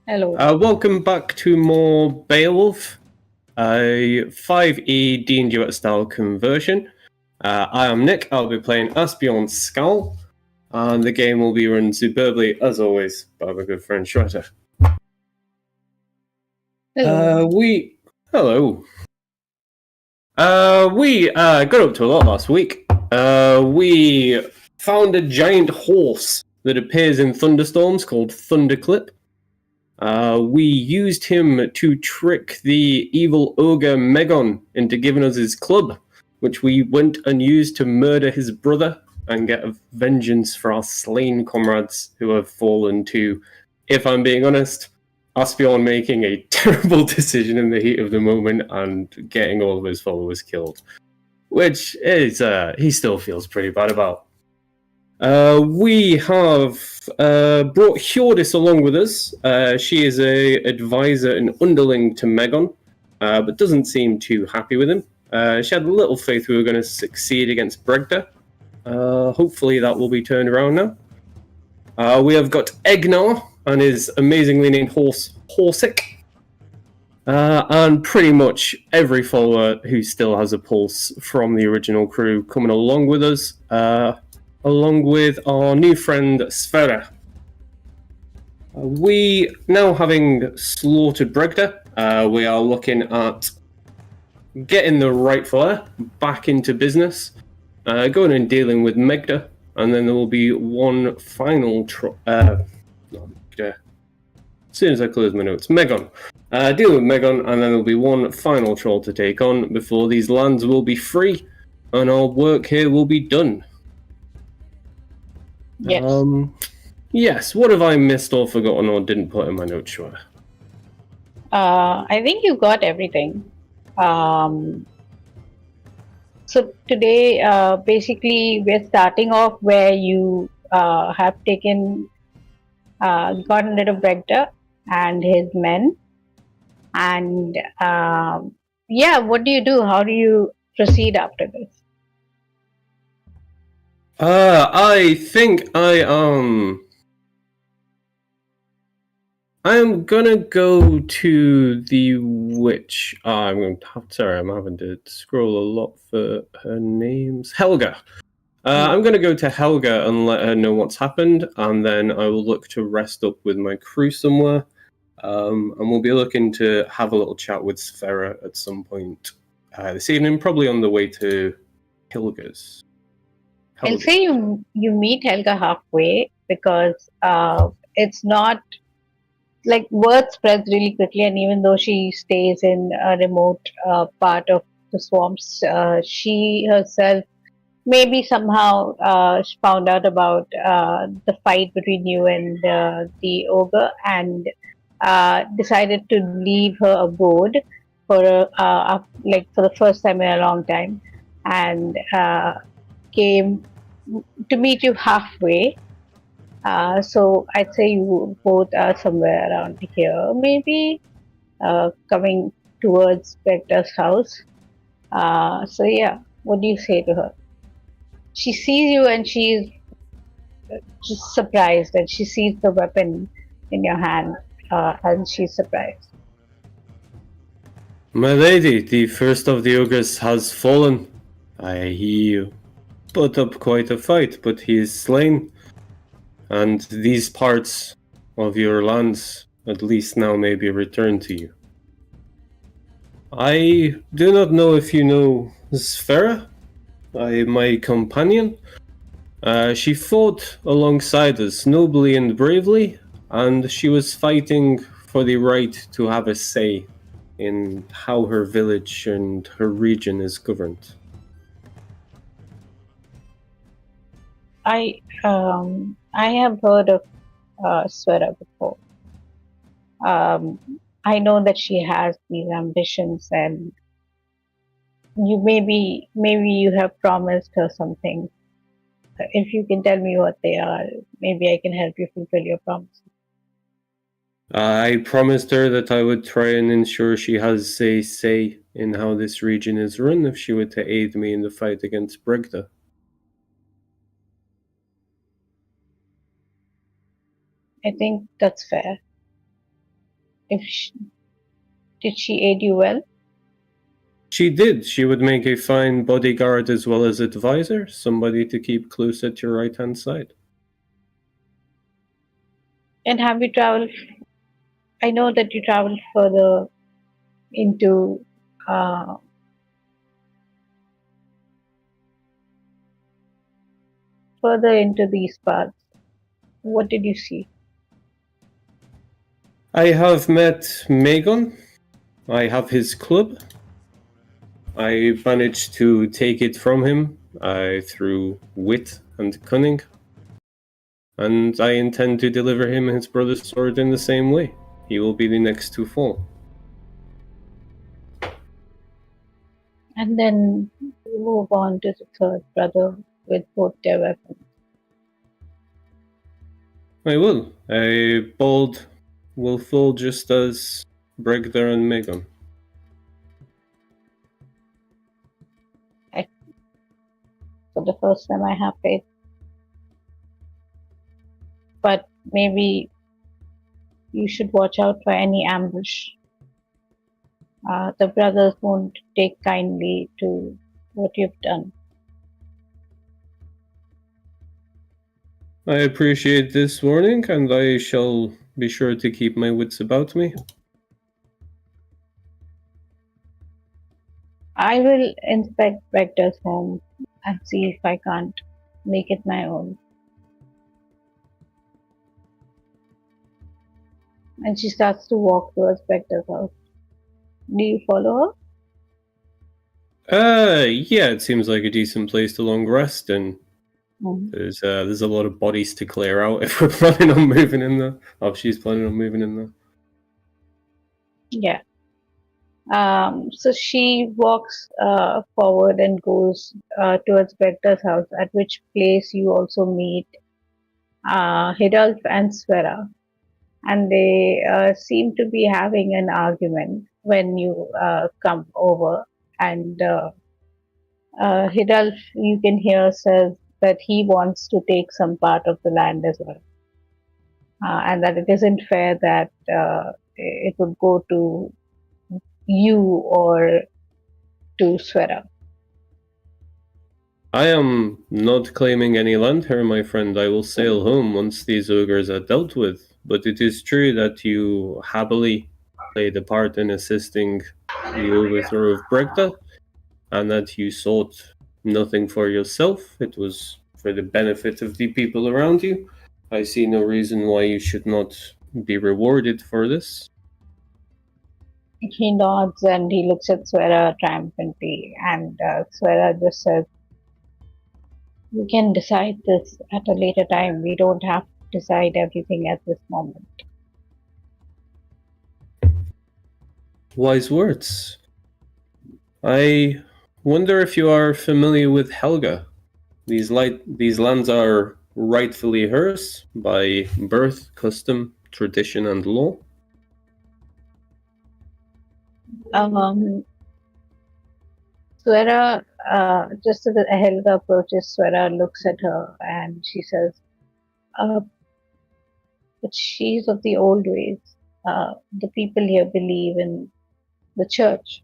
Hello. Welcome back to more Beowulf, a 5e D&D style conversion. I am Nick. I'll be playing Asbjorn's Skull, and the game will be run superbly, as always, by my good friend Shredder. Hello. Hello. We got up to a lot last week. We found a giant horse that appears in thunderstorms called Thunderclip. We used him to trick the evil ogre Magan into giving us his club, which we went and used to murder his brother and get vengeance for our slain comrades who have fallen to, if I'm being honest, Asbjorn making a terrible decision in the heat of the moment and getting all of his followers killed, which is he still feels pretty bad about. We have brought Hjordis along with us. She is a advisor and underling to Magan, but doesn't seem too happy with him. She had little faith we were going to succeed against Bregda. Hopefully that will be turned around now. We have got Egnar and his amazingly named horse, Horsick. And pretty much every follower who still has a pulse from the original crew coming along with us. Along with our new friend Sfera. We, now having slaughtered Bregda, we are looking at getting the rightful heir back into business, going and dealing with Megda, and then there will be one final as soon as I close my notes, Magan. Dealing with Magan, and then there will be one final troll to take on before these lands will be free, and our work here will be done. Yes. Yes. What have I missed or forgotten or didn't put in my notes, Shura? I think you got everything. So today, basically, we're starting off where you have gotten rid of Vector and his men. And what do you do? How do you proceed after this? I think I'm gonna go to the witch. I'm having to scroll a lot for her names. Helga. I'm gonna go to Helga and let her know what's happened, and then I will look to rest up with my crew somewhere. And we'll be looking to have a little chat with Sfera at some point this evening, probably on the way to Helga's. I'll say you meet Helga halfway because it's not like word spreads really quickly, and even though she stays in a remote part of the swamps, she herself maybe somehow found out about the fight between you and the ogre and decided to leave her abode for for the first time in a long time, and came to meet you halfway. So I'd say you both are somewhere around here, maybe coming towards Vector's house. So yeah, what do you say to her? She sees you and she's just surprised, and she sees the weapon in your hand, and she's surprised. My lady, the first of the ogres has fallen. He put up quite a fight, but he is slain. And these parts of your lands, at least now, may be returned to you. I do not know if you know Sfera, my companion. She fought alongside us nobly and bravely, and she was fighting for the right to have a say in how her village and her region is governed. I have heard of Swera before. I know that she has these ambitions, and maybe you have promised her something. If you can tell me what they are, maybe I can help you fulfill your promise. I promised her that I would try and ensure she has a say in how this region is run if she were to aid me in the fight against Bregda. I think that's fair. If she, did she aid you well? She did. She would make a fine bodyguard as well as advisor, somebody to keep close at your right-hand side. And have you traveled? I know that you traveled further into uh, these parts. What did you see? I have met Magan. I have his club. I managed to take it from him through wit and cunning. And I intend to deliver him his brother's sword in the same way. He will be the next to fall. And then you move on to the third brother with both their weapons. I will. A bold will fall just as Bregdar and Megan. For the first time I have faith. But maybe you should watch out for any ambush. The brothers won't take kindly to what you've done. I appreciate this warning, and I shall be sure to keep my wits about me. I will inspect Vector's home and see if I can't make it my own. And she starts to walk towards Vector's house. Do you follow her? Yeah, it seems like a decent place to long rest, and Mhm. there's a lot of bodies to clear out if we're planning on moving in there. Oh, she's planning on moving in there. Yeah. So she walks forward and goes towards Vector's house, at which place you also meet Hidalf and Svera. And they seem to be having an argument when you come over. And Hidalf, you can hear, says that he wants to take some part of the land as well. And that it isn't fair that it would go to you or to Svera. I am not claiming any land here, my friend. I will sail home once these ogres are dealt with. But it is true that you happily played a part in assisting the overthrow of Bregda, and that you sought nothing for yourself. It was for the benefit of the people around you. I see no reason why you should not be rewarded for this. He nods and he looks at Swera triumphantly, and Swera just says, "We can decide this at a later time. We don't have to decide everything at this moment." Wise words. I wonder if you are familiar with Helga. These lands are rightfully hers by birth, custom, tradition, and law. Swera, just as Helga approaches, Swera looks at her and she says, "But she's of the old ways. The people here believe in the church."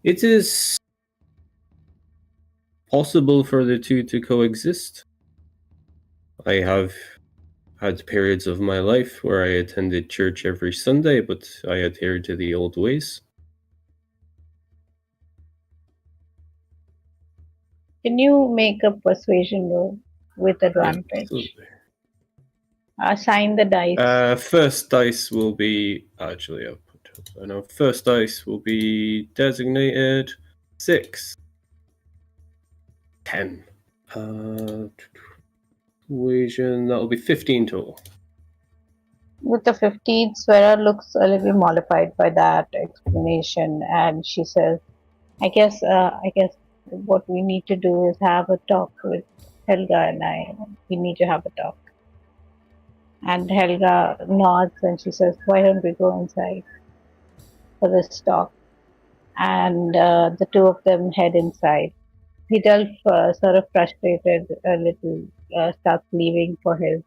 It is possible for the two to coexist. I have had periods of my life where I attended church every Sunday, but I adhered to the old ways. Can you make a persuasion roll with advantage? Absolutely. Assign the dice. First dice will be first dice will be designated 6. 10. Equation, that will be 15 total. With the 15, Swera looks a little mollified by that explanation, and she says, I guess what we need to do is have a talk with Helga and I. We need to have a talk." And Helga nods and she says, "Why don't we go inside for this talk?" And the two of them head inside. Beowulf, sort of frustrated a little, starts leaving for his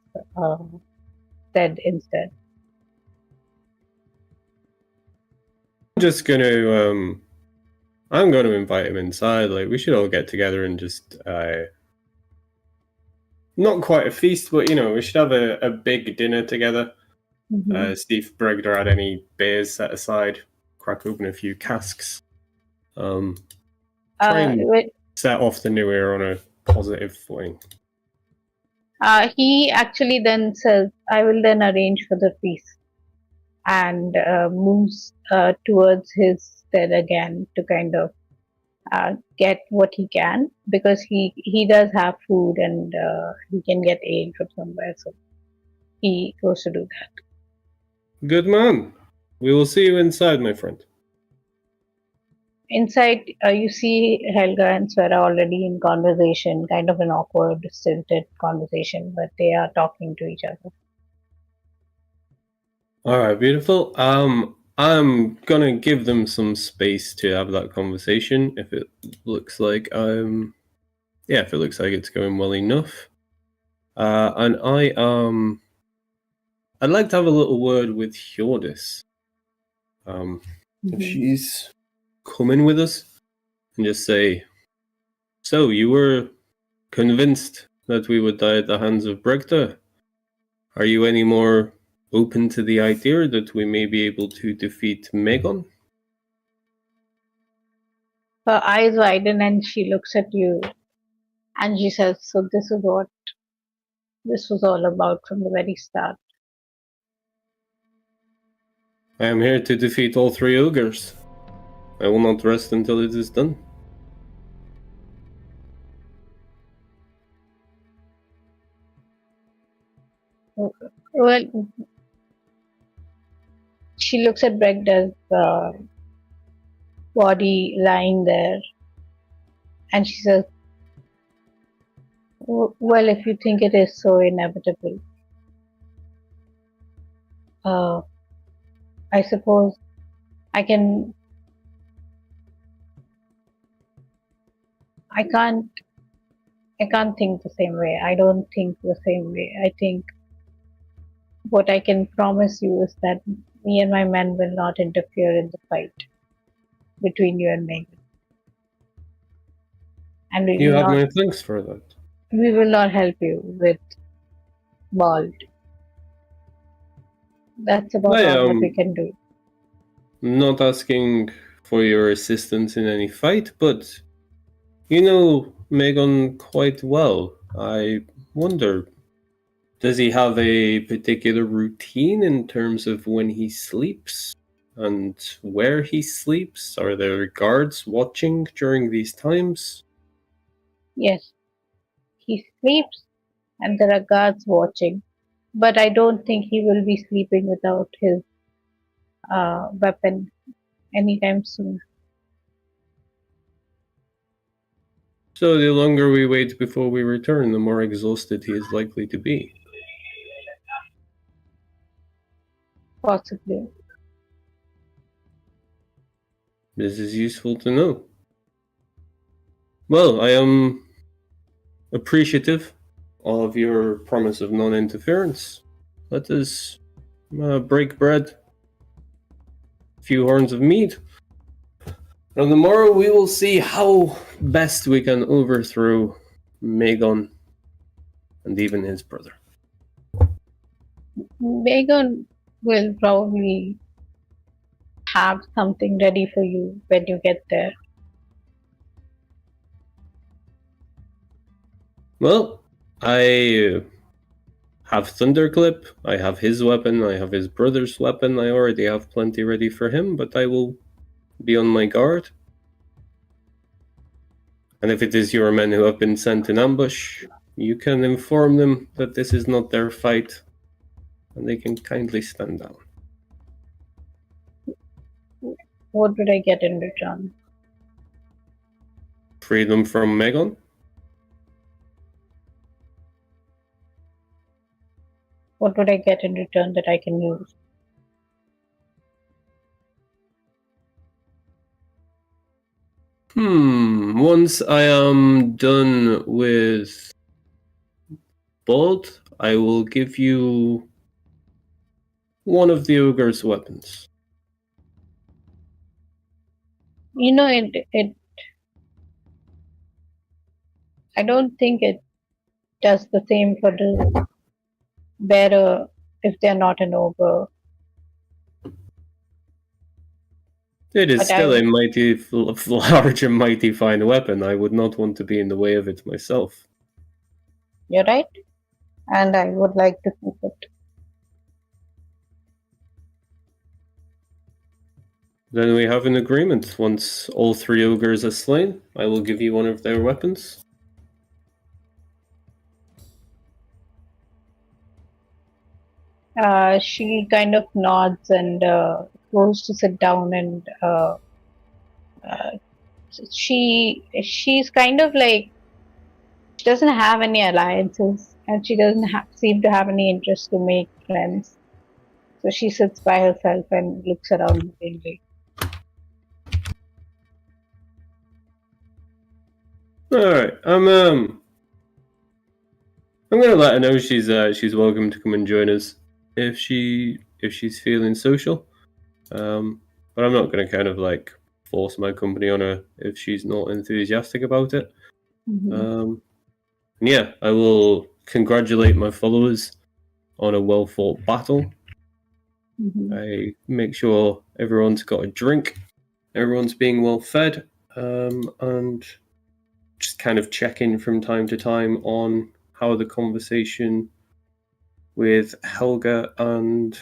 stead instead. I'm gonna invite him inside. Like, we should all get together and just not quite a feast, but we should have a big dinner together. Mhm. See if Bregder had any beers set aside. Crack open a few casks. Try and set off the new year on a positive footing. He actually then says, "I will then arrange for the feast," and moves towards his stead again to kind of get what he can, because he does have food and he can get aid from somewhere, so he goes to do that. Good man. We will see you inside, my friend. Inside, you see Helga and Svera already in conversation, kind of an awkward, stilted conversation, but they are talking to each other. All right, beautiful. I'm gonna give them some space to have that conversation if it looks like if it looks like it's going well enough. And I'd like to have a little word with Hjordis. If she's coming with us, and just say, so you were convinced that we would die at the hands of Bregta? Are you any more open to the idea that we may be able to defeat Magan? Her eyes widen and she looks at you and she says, "So this is what this was all about from the very start." I am here to defeat all 3 ogres. I will not rest until it is done. Well, she looks at Bregda's body lying there and she says, "Well, if you think it is so inevitable, I suppose I can. I can't. I can't think the same way. I don't think the same way. I think what I can promise you is that me and my men will not interfere in the fight between you and Megan. And You have my thanks for that. we will not help you with Bald. That's about all that we can do." Not asking for your assistance in any fight, but you know Megan quite well. I wonder, does he have a particular routine in terms of when he sleeps and where he sleeps? Are there guards watching during these times? Yes, he sleeps and there are guards watching, but I don't think he will be sleeping without his weapon anytime soon. So the longer we wait before we return, the more exhausted he is likely to be. Possibly. This is useful to know. Well, I am appreciative of your promise of non-interference. Let us break bread, a few horns of meat. On the morrow we will see how best we can overthrow Magan and even his brother. Megan will probably have something ready for you when you get there. Well, I have Thunderclip, I have his weapon, I have his brother's weapon, I already have plenty ready for him, but I will be on my guard. And if it is your men who have been sent in ambush, you can inform them that this is not their fight, and they can kindly stand down. What would I get in return? Freedom from Magan? What would I get in return that I can use? Once I am done with both, I will give you one of the ogre's weapons. You know, it. I don't think it does the same for the bearer if they're not an ogre. It is But still a mighty, large and mighty fine weapon. I would not want to be in the way of it myself. you're right, and I would like to keep it. Then we have an agreement. Once all 3 ogres are slain, I will give you one of their weapons. She kind of nods and goes to sit down, and she's kind of like, she doesn't have any alliances, and she doesn't seem to have any interest to make friends. So she sits by herself and looks around vaguely. Alright, I'm gonna let her know she's welcome to come and join us if she's feeling social. But I'm not gonna kind of like force my company on her if she's not enthusiastic about it. Mm-hmm. Yeah, I will congratulate my followers on a well fought battle. Mm-hmm. I make sure everyone's got a drink, everyone's being well fed, and just kind of check in from time to time on how the conversation with Helga and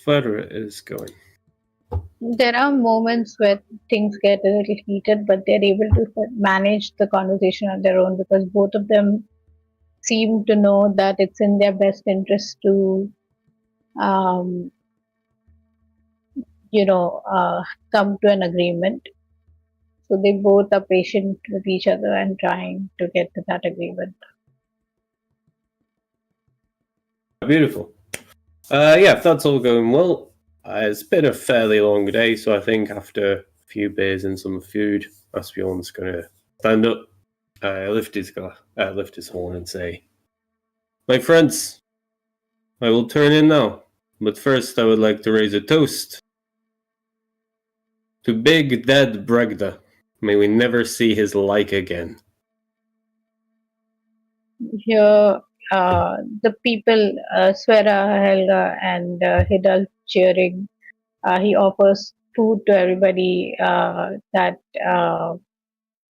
Federer is going. There are moments where things get a little heated, but they're able to manage the conversation on their own because both of them seem to know that it's in their best interest to, um, come to an agreement. So they both are patient with each other and trying to get to that agreement. Beautiful. Yeah, if that's all going well, it's been a fairly long day, so I think after a few beers and some food, Asbjorn's gonna stand up, lift his horn, and say, "My friends, I will turn in now, but first I would like to raise a toast to big dead Bregda. May we never see his like again." Here, the people, Swera, Helga, and Hidal cheering. He offers food to everybody that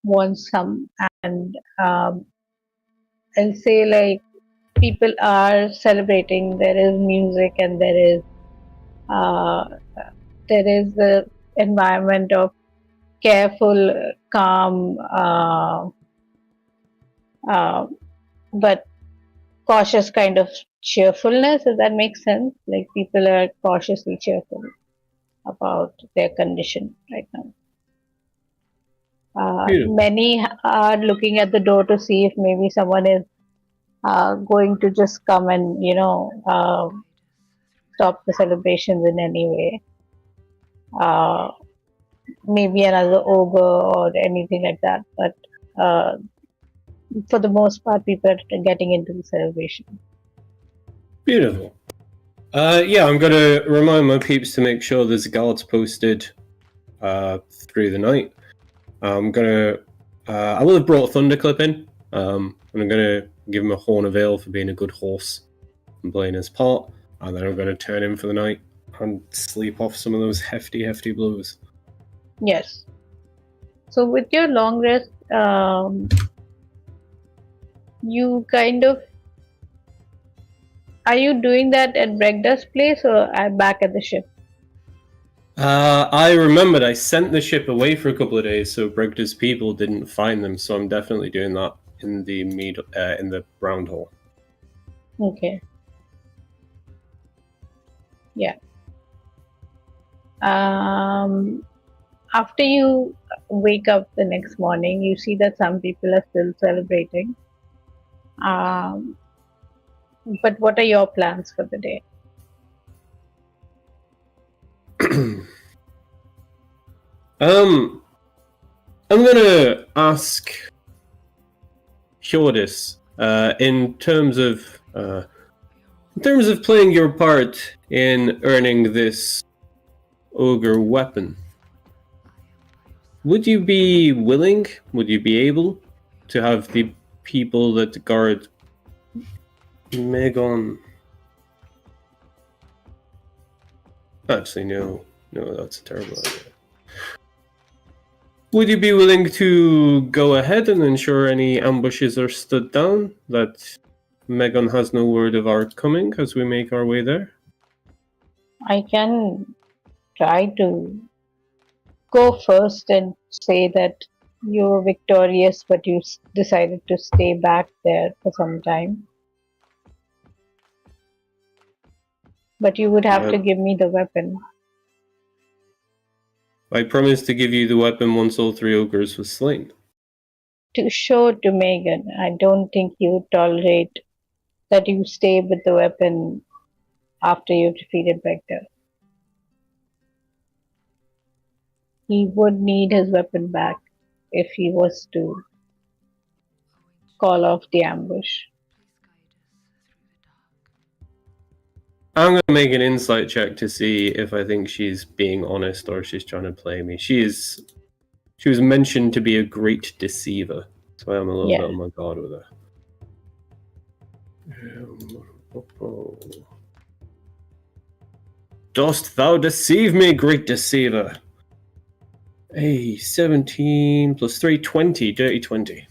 wants some, and I'll say like people are celebrating. There is music, and uh, the environment of careful, calm, but cautious kind of cheerfulness, if that makes sense. Like people are cautiously cheerful about their condition right now. Beautiful. Many are looking at the door to see if maybe someone is going to just come and, stop the celebrations in any way. Maybe another ogre or anything like that. But for the most part, people are getting into the celebration. Beautiful. Yeah, I'm gonna remind my peeps to make sure there's guards posted through the night. I will have brought Thunderclip in, and I'm gonna give him a horn of ale for being a good horse and playing his part, and then I'm gonna turn in for the night and sleep off some of those hefty blows. Yes. So with your long rest, you kind of, are you doing that at Bregda's place or back at the ship? I remembered I sent the ship away for a couple of days, so Bregda's people didn't find them. So I'm definitely doing that in the in the round hall. Okay. Yeah. After you wake up the next morning, you see that some people are still celebrating. But what are your plans for the day? I'm gonna ask Hjordis, in terms of playing your part in earning this ogre weapon. Would you be willing? Would you be able to have the people that guard Magan? Actually, no, that's a terrible idea. Would you be willing to go ahead and ensure any ambushes are stood down, that Magan has no word of our coming as we make our way there? I can try to go first and say that you were victorious, but you decided to stay back there for some time. But you would have to give me the weapon. I promised to give you the weapon once all 3 ogres were slain. To show to Magan, I don't think he would tolerate that you stay with the weapon after you've defeated Vector. He would need his weapon back if he was to call off the ambush. I'm going to make an insight check to see if I think she's being honest or she's trying to play me. She was mentioned to be a great deceiver, so I am a little bit on my guard with her. Dost thou deceive me, great deceiver? 17 plus 3, 20, dirty 20.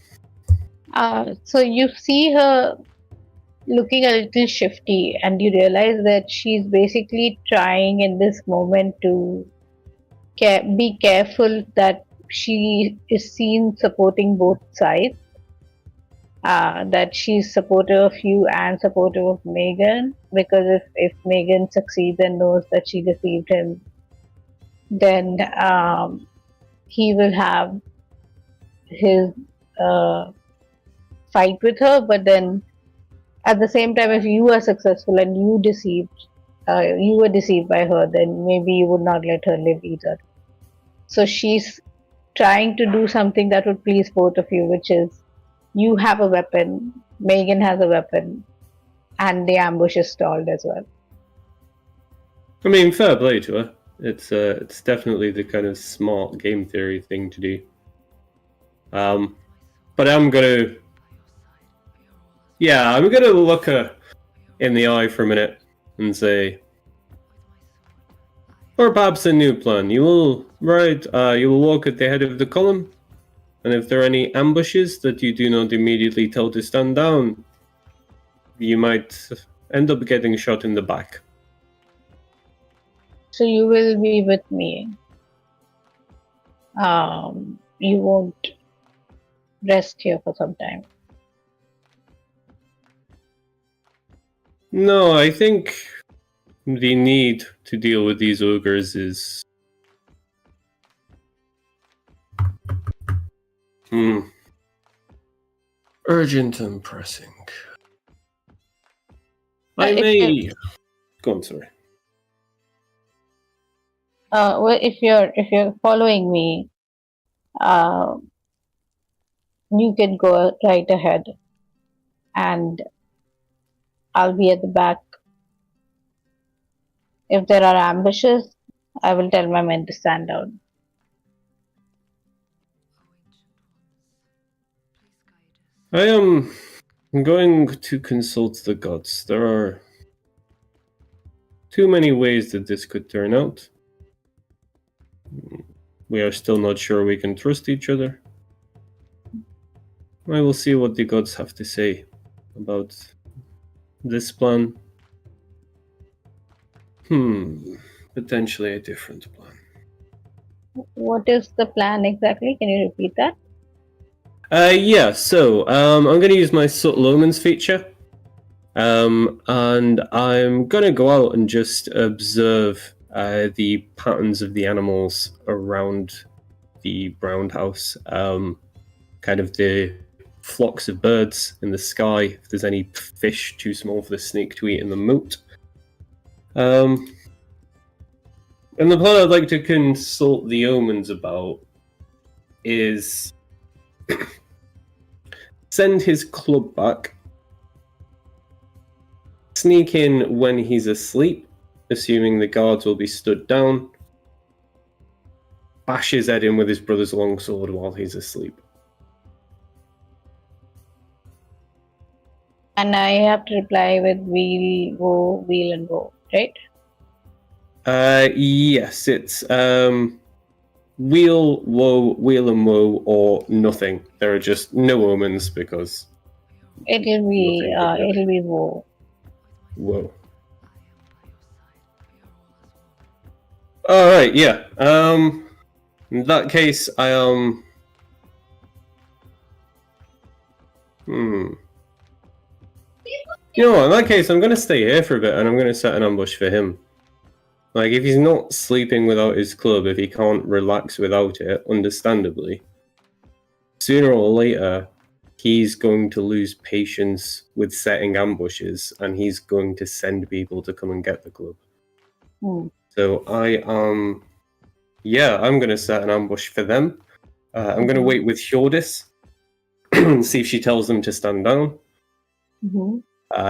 So you see her looking a little shifty, and you realize that she's basically trying in this moment to be careful that she is seen supporting both sides, that she's supportive of you and supportive of Magan, because if Magan succeeds and knows that she deceived him, then he will have his fight with her. But then at the same time, if you are successful and you were deceived by her, then maybe you would not let her live either. So she's trying to do something that would please both of you, which is you have a weapon, Magan has a weapon, and the ambush is stalled as well. I mean, fair play to her. It's definitely the kind of smart game theory thing to do. But I'm gonna look her in the eye for a minute and say, or perhaps a new plan. You will walk at the head of the column, and if there are any ambushes that you do not immediately tell to stand down, you might end up getting shot in the back. So you will be with me. You won't rest here for some time. No, I think the need to deal with these ogres is urgent and pressing. Go on, sorry. Well, if you're following me, you can go right ahead, and I'll be at the back. If there are ambushes, I will tell my men to stand down. I am going to consult the gods. There are too many ways that this could turn out. We are still not sure we can trust each other. I will see what the gods have to say about this plan. Potentially a different plan. What is the plan exactly? Can you repeat that? So I'm going to use my Subtle Omens feature. And I'm going to go out and just observe the patterns of the animals around the roundhouse. Kind of the flocks of birds in the sky, if there's any fish too small for the snake to eat in the moat. And the plan I'd like to consult the omens about is send his club back, sneak in when he's asleep, assuming the guards will be stood down, bash his head in with his brother's longsword while he's asleep. And I have to reply with wheel, woe, wheel, and woe, right? Yes, it's wheel, and woe, or nothing. There are just no omens because It'll be woe. Whoa. Alright, yeah. In that case, I You know what, in that case, I'm gonna stay here for a bit and I'm gonna set an ambush for him. Like, if he's not sleeping without his club, if he can't relax without it, understandably, sooner or later, he's going to lose patience with setting ambushes and he's going to send people to come and get the club. So I'm gonna set an ambush for them. I'm gonna wait with Hjordis, see if she tells them to stand down.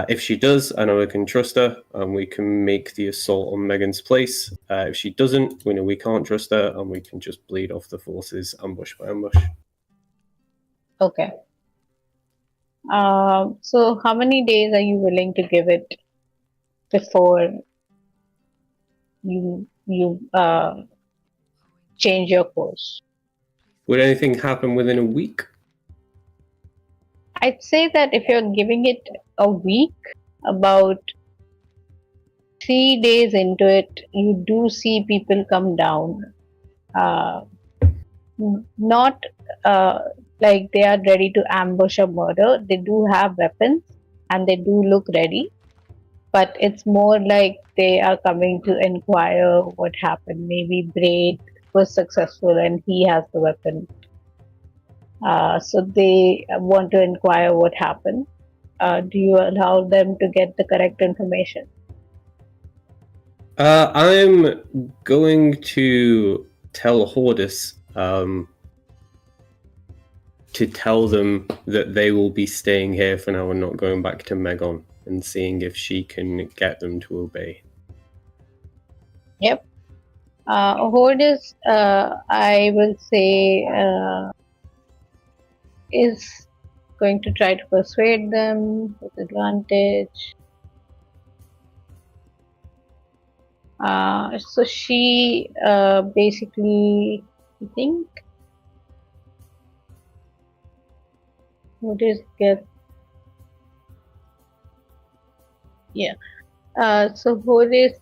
If she does, I know I can trust her, and we can make the assault on Megan's place. If she doesn't, we know we can't trust her, and we can just bleed off the forces ambush by ambush. Okay. So how many days are you willing to give it before you change your course? Would anything happen within a week? I'd say that if you're giving it a week, about 3 days into it, you do see people come down. Not like they are ready to ambush or murder. They do have weapons and they do look ready. But it's more like they are coming to inquire what happened. Maybe Braid was successful and he has the weapon. So they want to inquire what happened. Do you allow them to get the correct information? I'm going to tell Hjordis to tell them that they will be staying here for now and not going back to Magan, and seeing if she can get them to obey. Yep. Hjordis, I will say, is going to try to persuade them with advantage. So she basically, I think, Hjordis gets, yeah. So Hjordis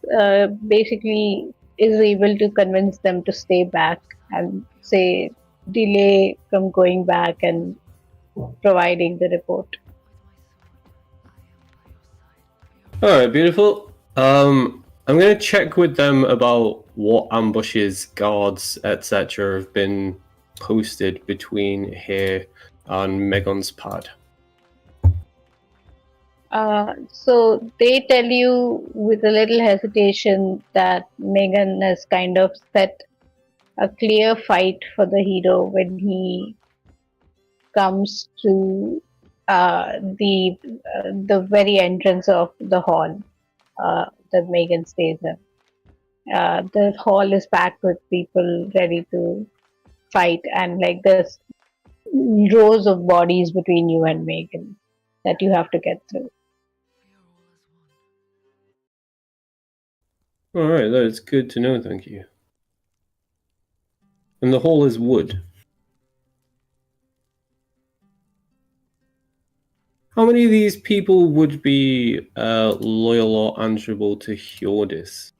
basically is able to convince them to stay back and say delay from going back and providing the report. Alright, beautiful. I'm going to check with them about what ambushes, guards, etc. have been posted between here and Megan's pad. So they tell you with a little hesitation that Magan has kind of set a clear fight for the hero when he comes to the very entrance of the hall that Magan stays in. The hall is packed with people ready to fight, and like there's rows of bodies between you and Magan that you have to get through. Alright, that is good to know, thank you. And the hall is wood. How many of these people would be loyal or answerable to Hjordis?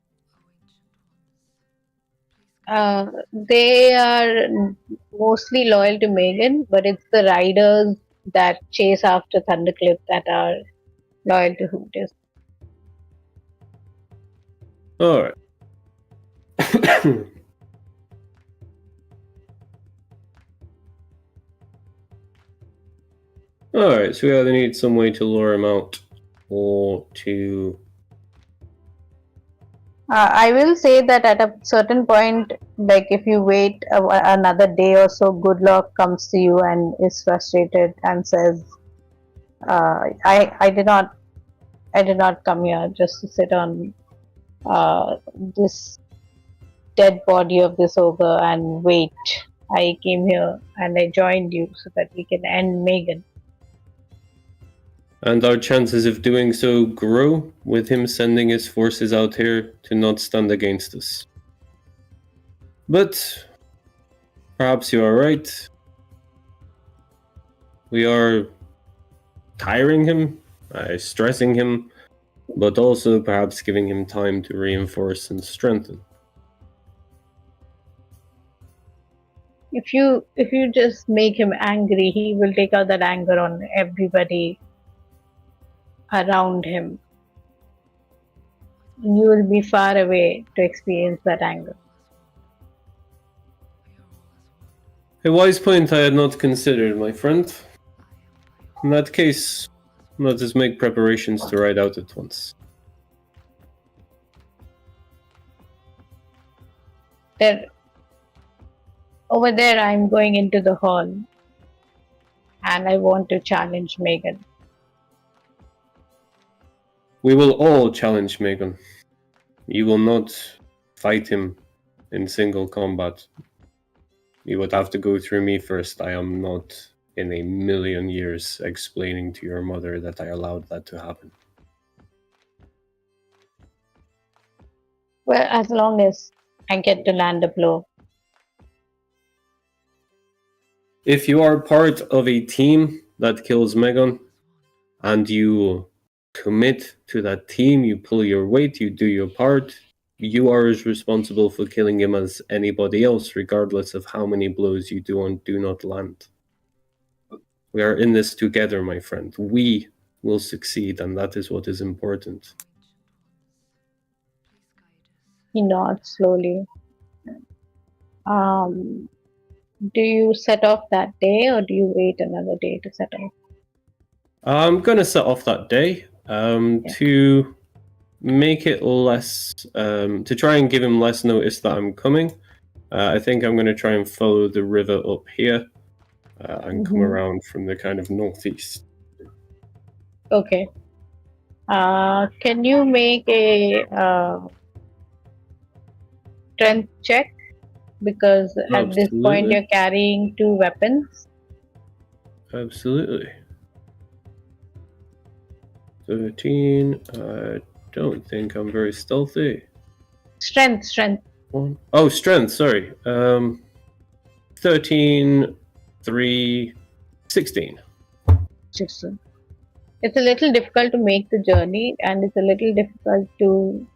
They are mostly loyal to Magan, but it's the riders that chase after Thunderclip that are loyal to Hootis. Alright. Alright, so we either need some way to lure him out or to I will say that at a certain point, like if you wait another day or so, good luck comes to you and is frustrated and says, I did not come here just to sit on this dead body of this ogre and wait. I came here and I joined you so that we can end Magan. And our chances of doing so grow with him sending his forces out here to not stand against us. But perhaps you are right. We are tiring him, stressing him, but also perhaps giving him time to reinforce and strengthen. If you just make him angry, he will take out that anger on everybody around him. You will be far away to experience that anger. A wise point I had not considered, my friend. In that case, let us make preparations to ride out at once. Over there, I'm going into the hall and I want to challenge Magan. We will all challenge Magan. You will not fight him in single combat. You would have to go through me first. I am not in a million years explaining to your mother that I allowed that to happen. Well, as long as I get to land a blow. If you are part of a team that kills Magan, and you commit to that team, you pull your weight, you do your part, you are as responsible for killing him as anybody else, regardless of how many blows you do and do not land. We are in this together, my friend. We will succeed, and that is what is important. He nods slowly. Do you set off that day or do you wait another day to set off? I'm going to set off that day to make it less, to try and give him less notice that I'm coming. I think I'm going to try and follow the river up here and come around from the kind of northeast. Okay. Can you make a strength check? Because at this point you're carrying 2 weapons. Absolutely. 13. I don't think I'm very stealthy. Strength. Oh, strength, sorry. 13, 3, 16. 16. It's a little difficult to make the journey and it's a little difficult to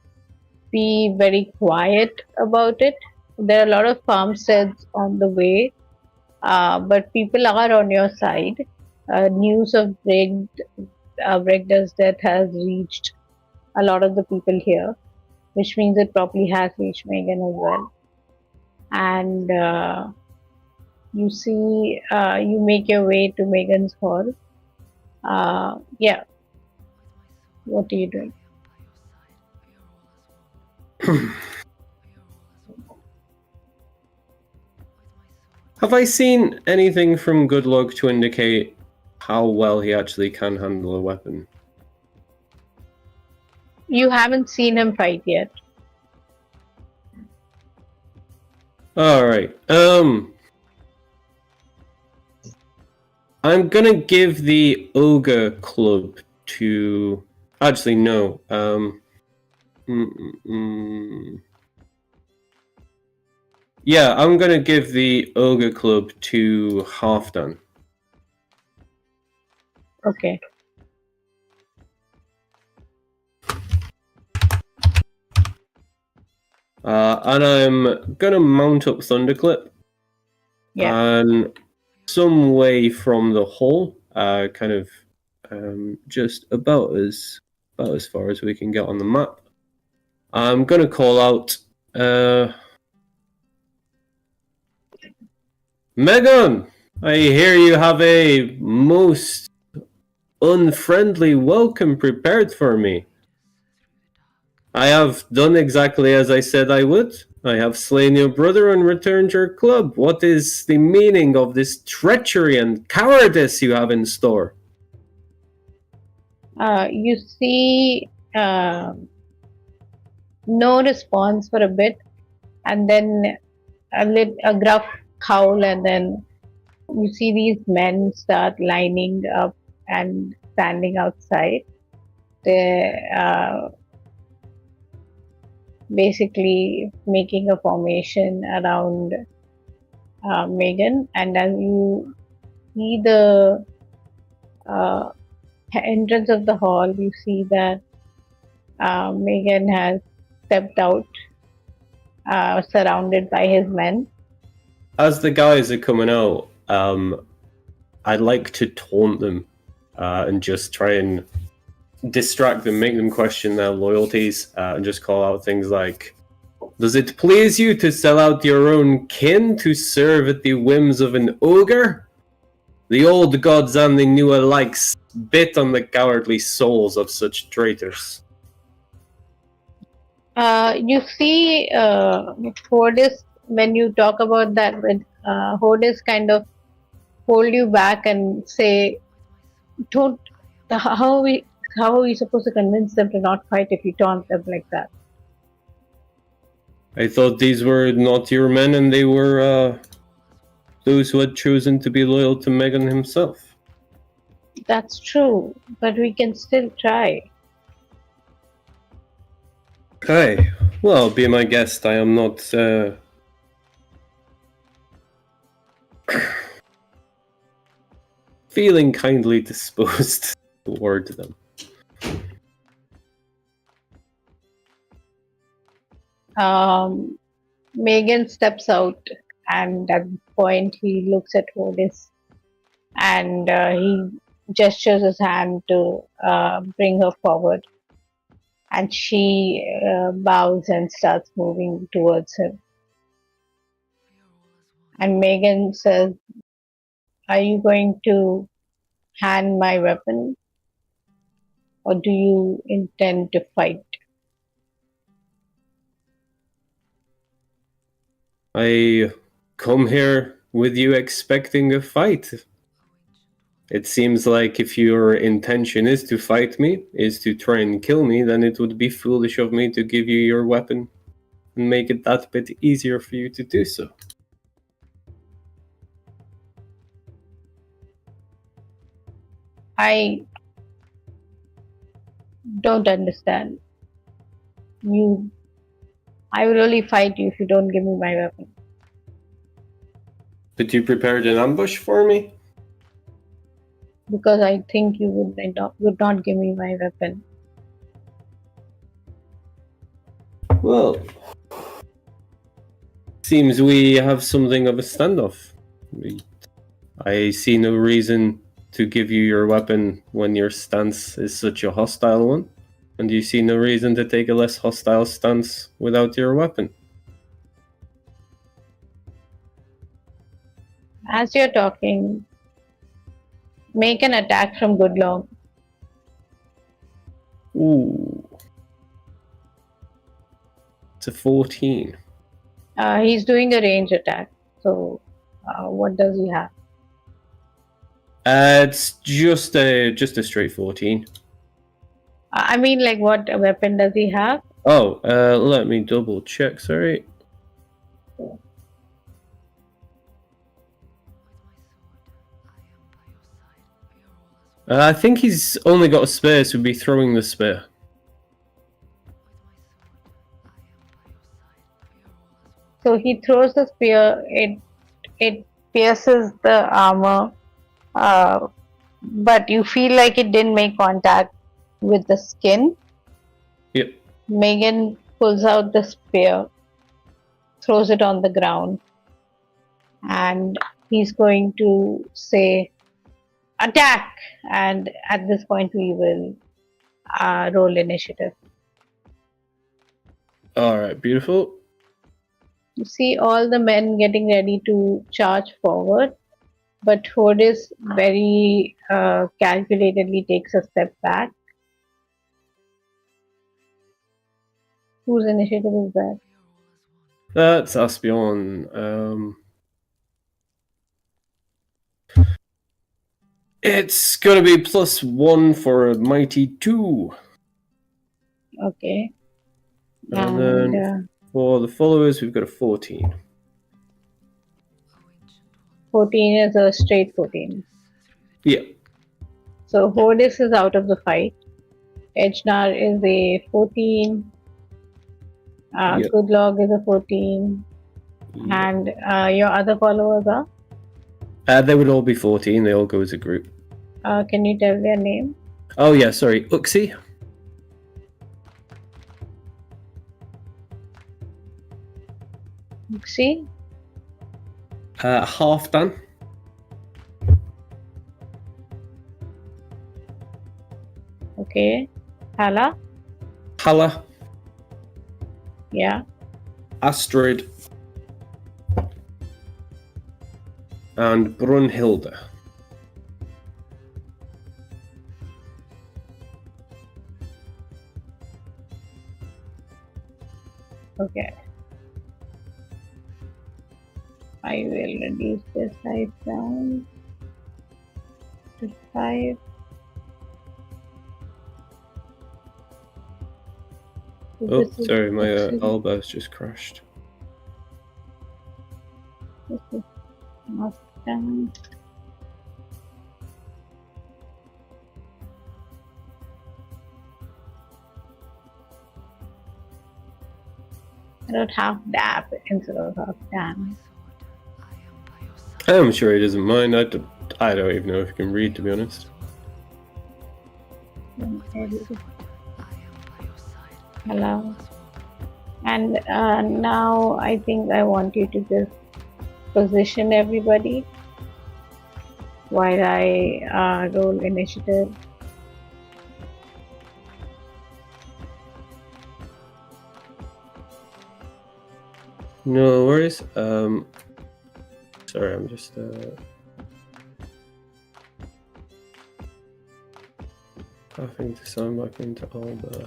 be very quiet about it. There are a lot of farmsteads on the way, but people are on your side. News of Brigda's death has reached a lot of the people here, which means it probably has reached Magan as well. And you see, you make your way to Magan's hall. Yeah. What are you doing? Have I seen anything from Goodluck to indicate how well he actually can handle a weapon? You haven't seen him fight yet. Alright, I'm gonna give the ogre club to... Actually, no. Yeah, I'm gonna give the ogre club to Halfdan. Okay. And I'm gonna mount up Thunderclip. Yeah. And some way from the hall, kind of just about as far as we can get on the map. I'm gonna call out Magan! I hear you have a most unfriendly welcome prepared for me. I have done exactly as I said I would. I have slain your brother and returned your club. What is the meaning of this treachery and cowardice you have in store? You see no response for a bit, and then a gruff howl, and then you see these men start lining up and standing outside. They're basically making a formation around Magan, and as you see the uh, entrance of the hall, you see that Magan has stepped out, surrounded by his men. As the guys are coming out, I'd like to taunt them and just try and distract them, make them question their loyalties, and just call out things like, "Does it please you to sell out your own kin to serve at the whims of an ogre? The old gods and the new alike spit on the cowardly souls of such traitors." You see, Hodis, when you talk about that, with Hodis kind of hold you back and say, "Don't. How are we supposed to convince them to not fight if you taunt them like that?" I thought these were not your men, and they were those who had chosen to be loyal to Magan himself. That's true, but we can still try. Hey, well, be my guest. I am not feeling kindly disposed toward them. Megan steps out, and at this point, he looks at Hodis and he gestures his hand to bring her forward. And she bows and starts moving towards him. And Megan says, "Are you going to hand my weapon, or do you intend to fight?" I come here with you expecting a fight. It seems like if your intention is to fight me, is to try and kill me, then it would be foolish of me to give you your weapon and make it that bit easier for you to do so. I don't understand. I will only fight you if you don't give me my weapon. But you prepared an ambush for me? Because I think you would not give me my weapon. Well, seems we have something of a standoff. I see no reason to give you your weapon when your stance is such a hostile one, and you see no reason to take a less hostile stance without your weapon. As you're talking, make an attack from Goodlong. Ooh. It's a 14. He's doing a range attack. So, what does he have? It's just a straight 14. I mean, like, what weapon does he have? Oh, let me double check, sorry. I think he's only got a spear, so he'd be throwing the spear. So he throws the spear. It pierces the armor, but you feel like it didn't make contact with the skin. Yep. Megan pulls out the spear, throws it on the ground, and he's going to say, "Attack!" And at this point, we will roll initiative. Alright, beautiful. You see all the men getting ready to charge forward, but Hodis very calculatedly takes a step back. Whose initiative is that? That's Asbjorn. It's gonna be +1 for a mighty 2. Okay. And then for the followers, we've got a 14. 14 is a straight 14. Yeah. So Hodis is out of the fight. Ejnar is a 14. Yep. Goodlog is a 14. Yep. And your other followers are? They would all be 14. They all go as a group. Can you tell their name? Oh yeah, sorry. Uxie. See? Halfdan. Okay. Hala? Halla. Yeah. Astrid. And Brunhilde. Okay. I will reduce this size down to 5. Oh, sorry, my elbow's just crashed. This is not done. I don't have dab instead of damn. I'm sure he doesn't mind. I don't even know if he can read, to be honest. Hello. And now I think I want you to just position everybody while I roll initiative. No worries. Sorry, I'm just having to sign back into Alba.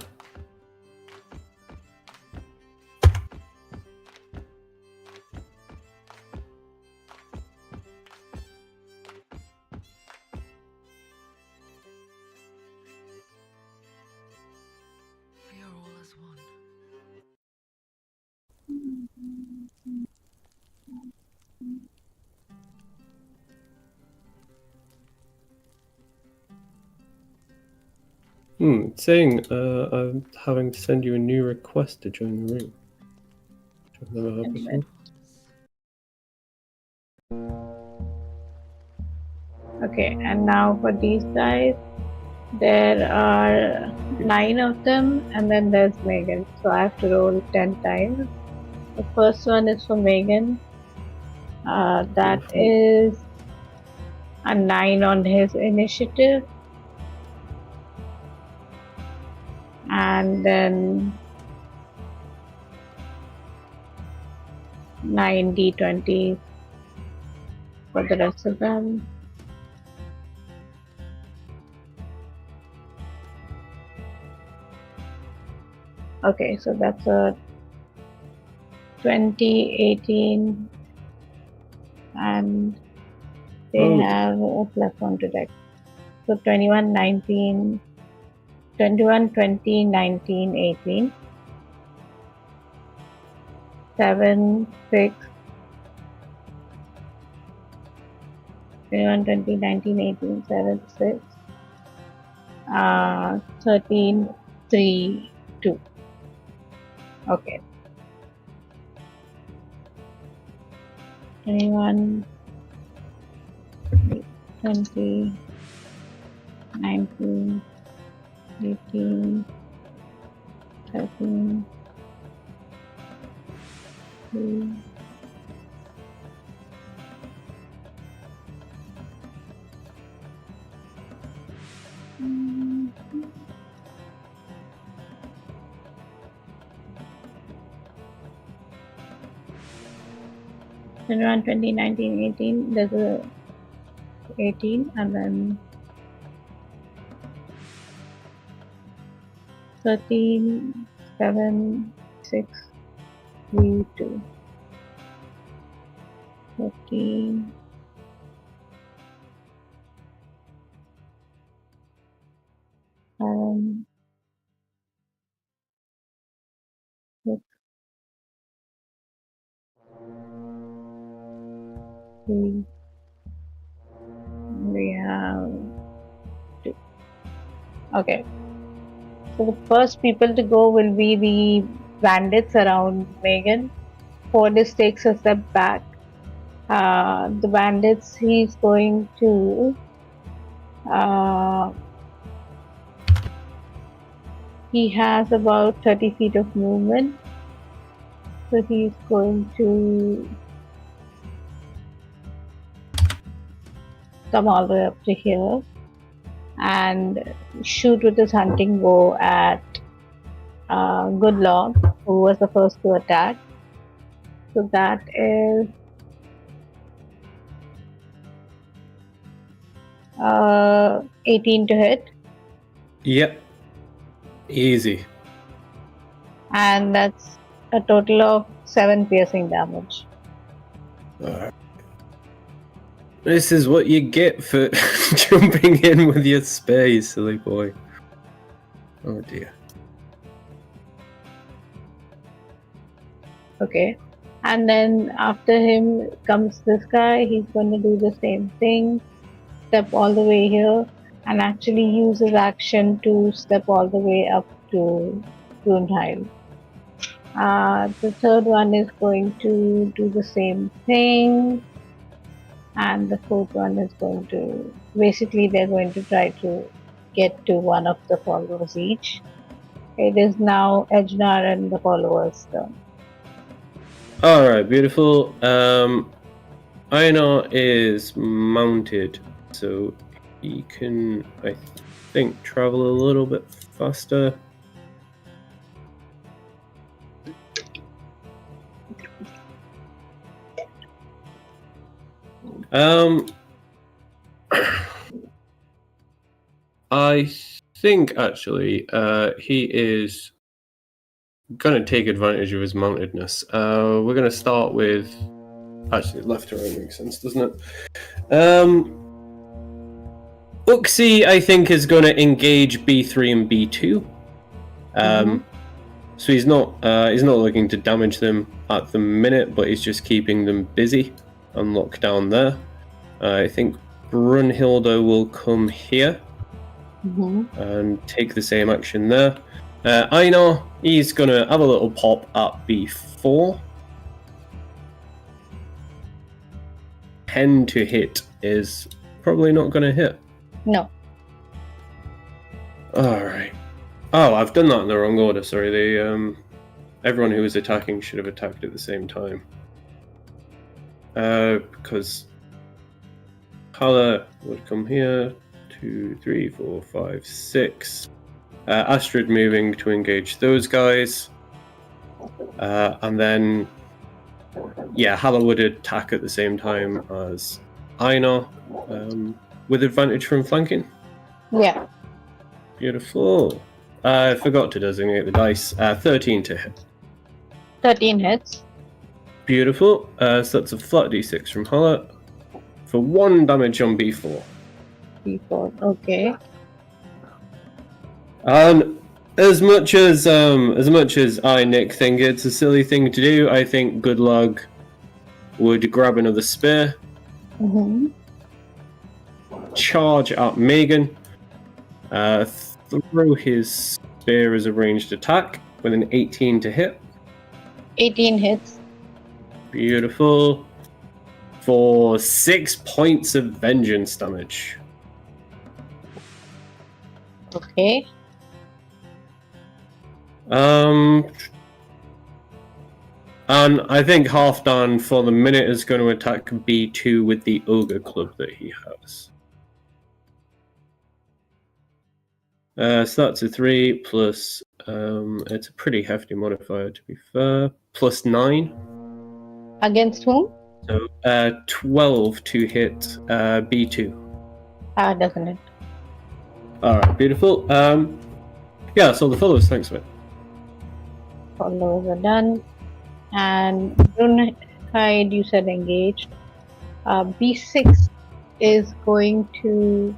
It's saying I'm having to send you a new request to join the room. Which I've never had before. Okay, and now for these guys, there are 9 of them, and then there's Magan. So I have to roll 10 times. The first one is for Magan. That is a 9 on his initiative. And then 9 d20 for the rest of them. Okay, so that's a 20, 18, and they have a +1 to dex. So 21, 19, 21, 20, 19, 18, 7, 6, 21, 20, 19, 18, 7, 6, 13, 3, 2. Okay. 21, 20, 19, 18, 13, 3, 21, 20, 19, 18, there's a 18, and then 13, 7, 6, 3, 2. 14. Um, 6, 3. We have 2. Okay. So the first people to go will be the bandits around Magan. Fortis takes a step back. The bandits, he's going to he has about 30 feet of movement, so he's going to come all the way up to here and shoot with his hunting bow at Goodlog, who was the first to attack. So that is 18 to hit. Yep. Easy. And that's a total of 7 piercing damage. Alright. This is what you get for jumping in with your spear, you silly boy. Oh dear. Okay. And then after him comes this guy. He's going to do the same thing. Step all the way here and actually use his action to step all the way up to Brunhild. The third one is going to do the same thing. And the fourth one is going to... Basically, they're going to try to get to one of the followers each. It is now Ejnar and the followers' turn. Alright, beautiful. Einar is mounted, so he can, I think, travel a little bit faster. I think actually he is going to take advantage of his mountedness. We're going to start with... Actually, left to right makes sense, doesn't it? Uxie, I think, is going to engage B3 and B2. So he's not looking to damage them at the minute, but he's just keeping them busy and locked down there. I think Brunhilde will come here and take the same action there. Einar, he's going to have a little pop at B4. 10 to hit is probably not going to hit. No. Alright. Oh, I've done that in the wrong order, sorry. Everyone who was attacking should have attacked at the same time. Because Hala would come here. 2, 3, 4, 5, 6. Astrid moving to engage those guys. And then... Yeah, Hala would attack at the same time as Einar, with advantage from flanking. Yeah. Beautiful. I forgot to designate the dice. 13 to hit. 13 hits. Beautiful. So that's a flat d6 from Hala for 1 damage on B4. B4. Okay. And as much as I, Nick, think it's a silly thing to do, I think Goodlug would grab another spear, charge at Magan, throw his spear as a ranged attack with an 18 to hit. 18 hits. Beautiful. For 6 points of vengeance damage. Okay. And I think Halfdan for the minute is going to attack B2 with the ogre club that he has. So that's a 3 plus, it's a pretty hefty modifier to be fair, plus 9. Against whom? So 12 to hit B2. Doesn't it? Alright, beautiful. Yeah, so the followers, thanks mate. All those are done. And Brunhide, you said engaged. B6 is going to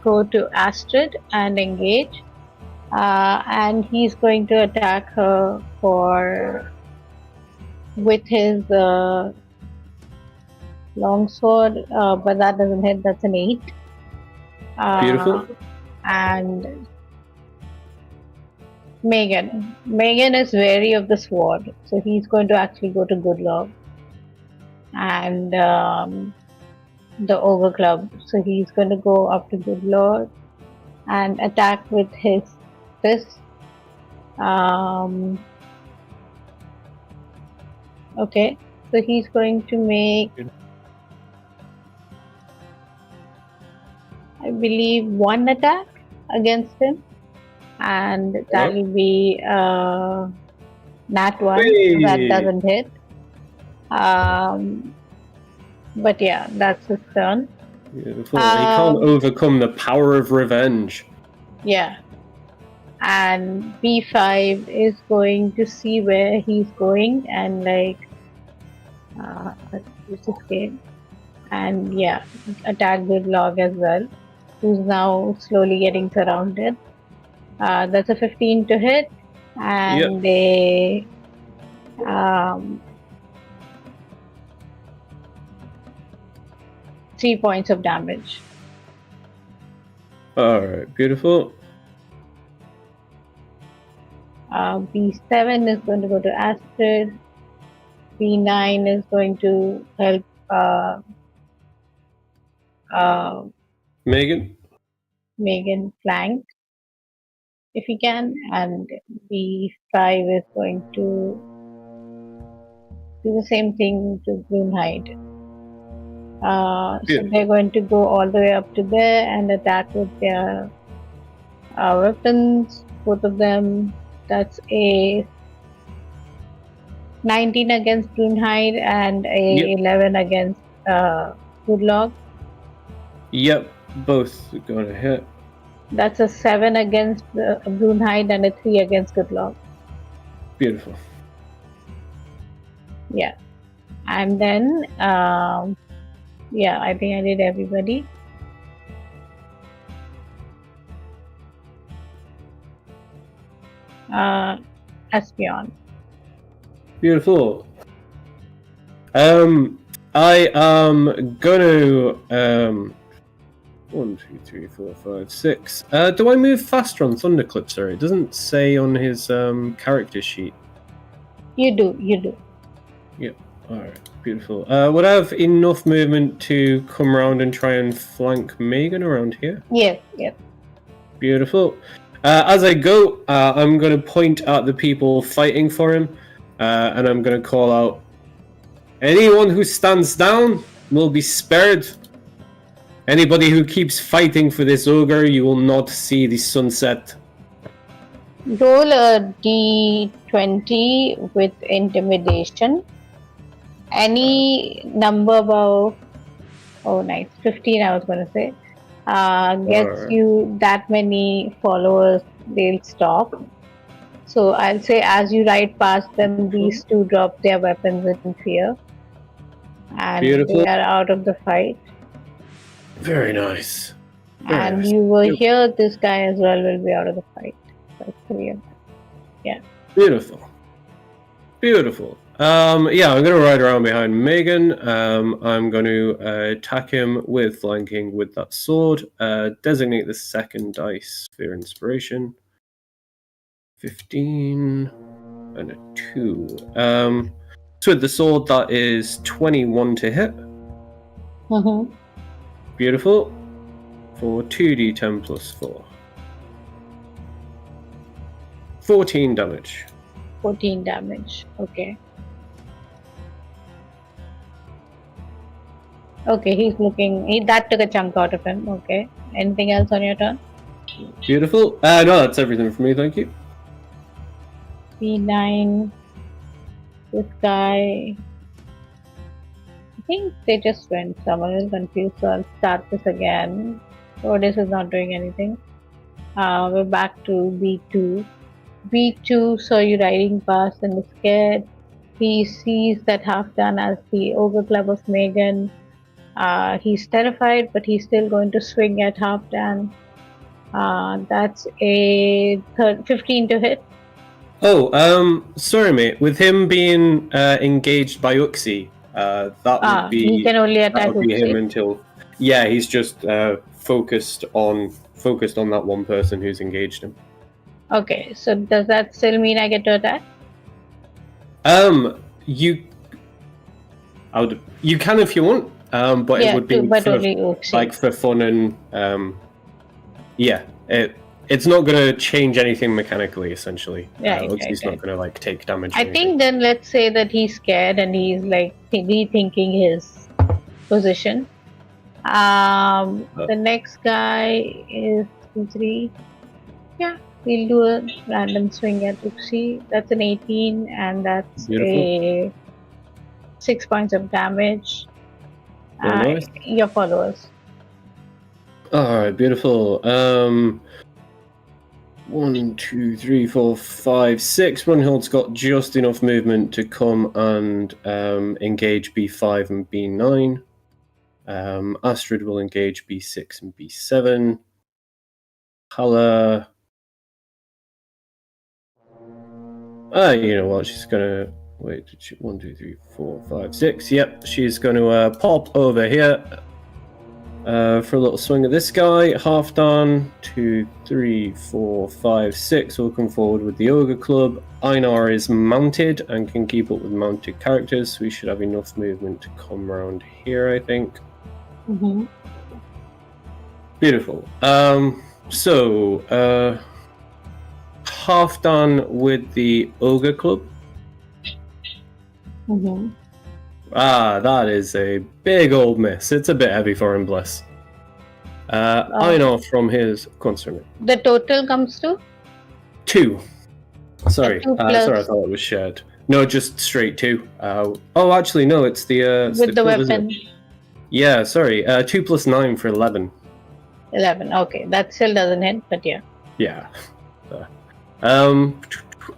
go to Astrid and engage. And he's going to attack her with his longsword, but that doesn't hit. That's an 8. Beautiful. And Magan is wary of the sword, so he's going to actually go to Goodlog and the ogre club. So he's going to go up to Goodlog and attack with his fist. Okay, so he's going to make, I believe, 1 attack against him, and that will be nat 1. Hey. That doesn't hit. But yeah, that's his turn. Beautiful. He can't overcome the power of revenge. Yeah. And B5 is going to see where he's going and let's use this game. And yeah, attack Goodlog as well, who's now slowly getting surrounded. That's a 15 to hit, and they 3 points of damage. Alright, beautiful. B7 is going to go to Astrid. B9 is going to help Magan flank if he can, and B5 is going to do the same thing to Brunhide. So they're going to go all the way up to there and attack with their weapons, both of them. That's a 19 against Brunhide and a 11 against Goodlog. Yep, both are going to hit. That's a 7 against Brunhide and a 3 against Goodlog. Beautiful. Yeah. And then, yeah, I think I did everybody. Espion. Beautiful. I am gonna 1, 2, 3, 4, 5, 6. Do I move faster on Thunderclip? Sorry, it doesn't say on his character sheet. You do. Yep. Alright, beautiful. Would I have enough movement to come around and try and flank Magan around here? Yes. Beautiful. As I go, I'm going to point at the people fighting for him, and I'm going to call out, anyone who stands down will be spared. Anybody who keeps fighting for this ogre, you will not see the sunset. Roll a d20 with intimidation. Any number above, 15 I was going to say, gets you that many followers, they'll stop. So I'll say as you ride past them, these two drop their weapons in fear. And they are out of the fight. Very nice. And you will hear this guy as well will be out of the fight. That's 3 of them. Yeah. Beautiful. Yeah, I'm going to ride around behind Magan. I'm going to attack him with flanking with that sword. Designate the second dice for inspiration. 15 and a 2. So with the sword, that is 21 to hit. Mm-hmm. Beautiful. For 2d10 plus 4. 14 damage. 14 damage. Okay. Okay, he's looking. That took a chunk out of him. Okay. Anything else on your turn? Beautiful. No, that's everything for me. Thank you. B9. This guy. I think they just went. Someone is confused, so I'll start this again. Otis is not doing anything. We're back to B2. B2 saw you riding past and is scared. He sees that half done as the ogre club of Magan. He's terrified, but he's still going to swing at half done. That's a 15 to hit. Oh, sorry, mate. With him being engaged by Uxie, that would be He can only attack him Uxie. until. Yeah, he's just focused on that one person who's engaged him. Okay, so does that still mean I get to attack? You can if you want, but Yeah, it would be but for, only Uxie. like for fun and it's not going to change anything mechanically. Essentially, Uxie's not going to like take damage. I think then let's say that he's scared and he's like rethinking his position. The next guy is 3. Yeah, we'll do a random swing at Uxie. That's an 18, and that's a 6 points of damage. Your followers. Alright, beautiful. 1, 2, 3, 4, 5, 6. Runhild's got just enough movement to come and engage B5 and B9. Astrid will engage B6 and B7. Hala. You know what? She's gonna wait. 1, 2, 3, 4, 5, 6. Yep, she's gonna pop over here for a little swing at this guy. Half done. 2, 3, 4, 5, 6. We'll come forward with the ogre club. Einar is mounted and can keep up with mounted characters, so we should have enough movement to come around here, I think. Mm-hmm. Beautiful. So half done with the ogre club. Mm-hmm. That is a big old miss. It's a bit heavy for him, bless. Einar from his concern. The total comes to 2. Sorry, 2 sorry, I thought it was shared. No, just straight 2. Actually, no, it's the with the weapon. Yeah, sorry. 2 plus 9 for 11. 11. Okay, that still doesn't hit, but yeah. Yeah.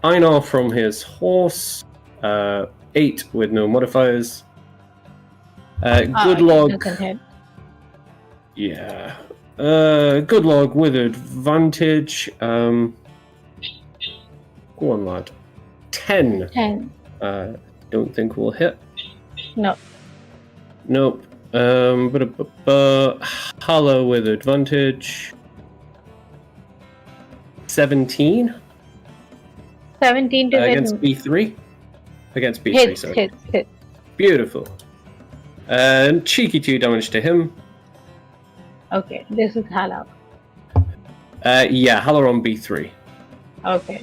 Einar from his horse. 8 with no modifiers. Good log. Doesn't hit. Yeah. Good log with advantage. Go on, lad. 10. 10. Don't think we'll hit. No. Nope. Hala with advantage. 17. 17 to hit. Against B3. Against B3, sorry. Hits. Beautiful. And cheeky 2 damage to him. Okay, this is Hala. Yeah, Hala on B3. Okay.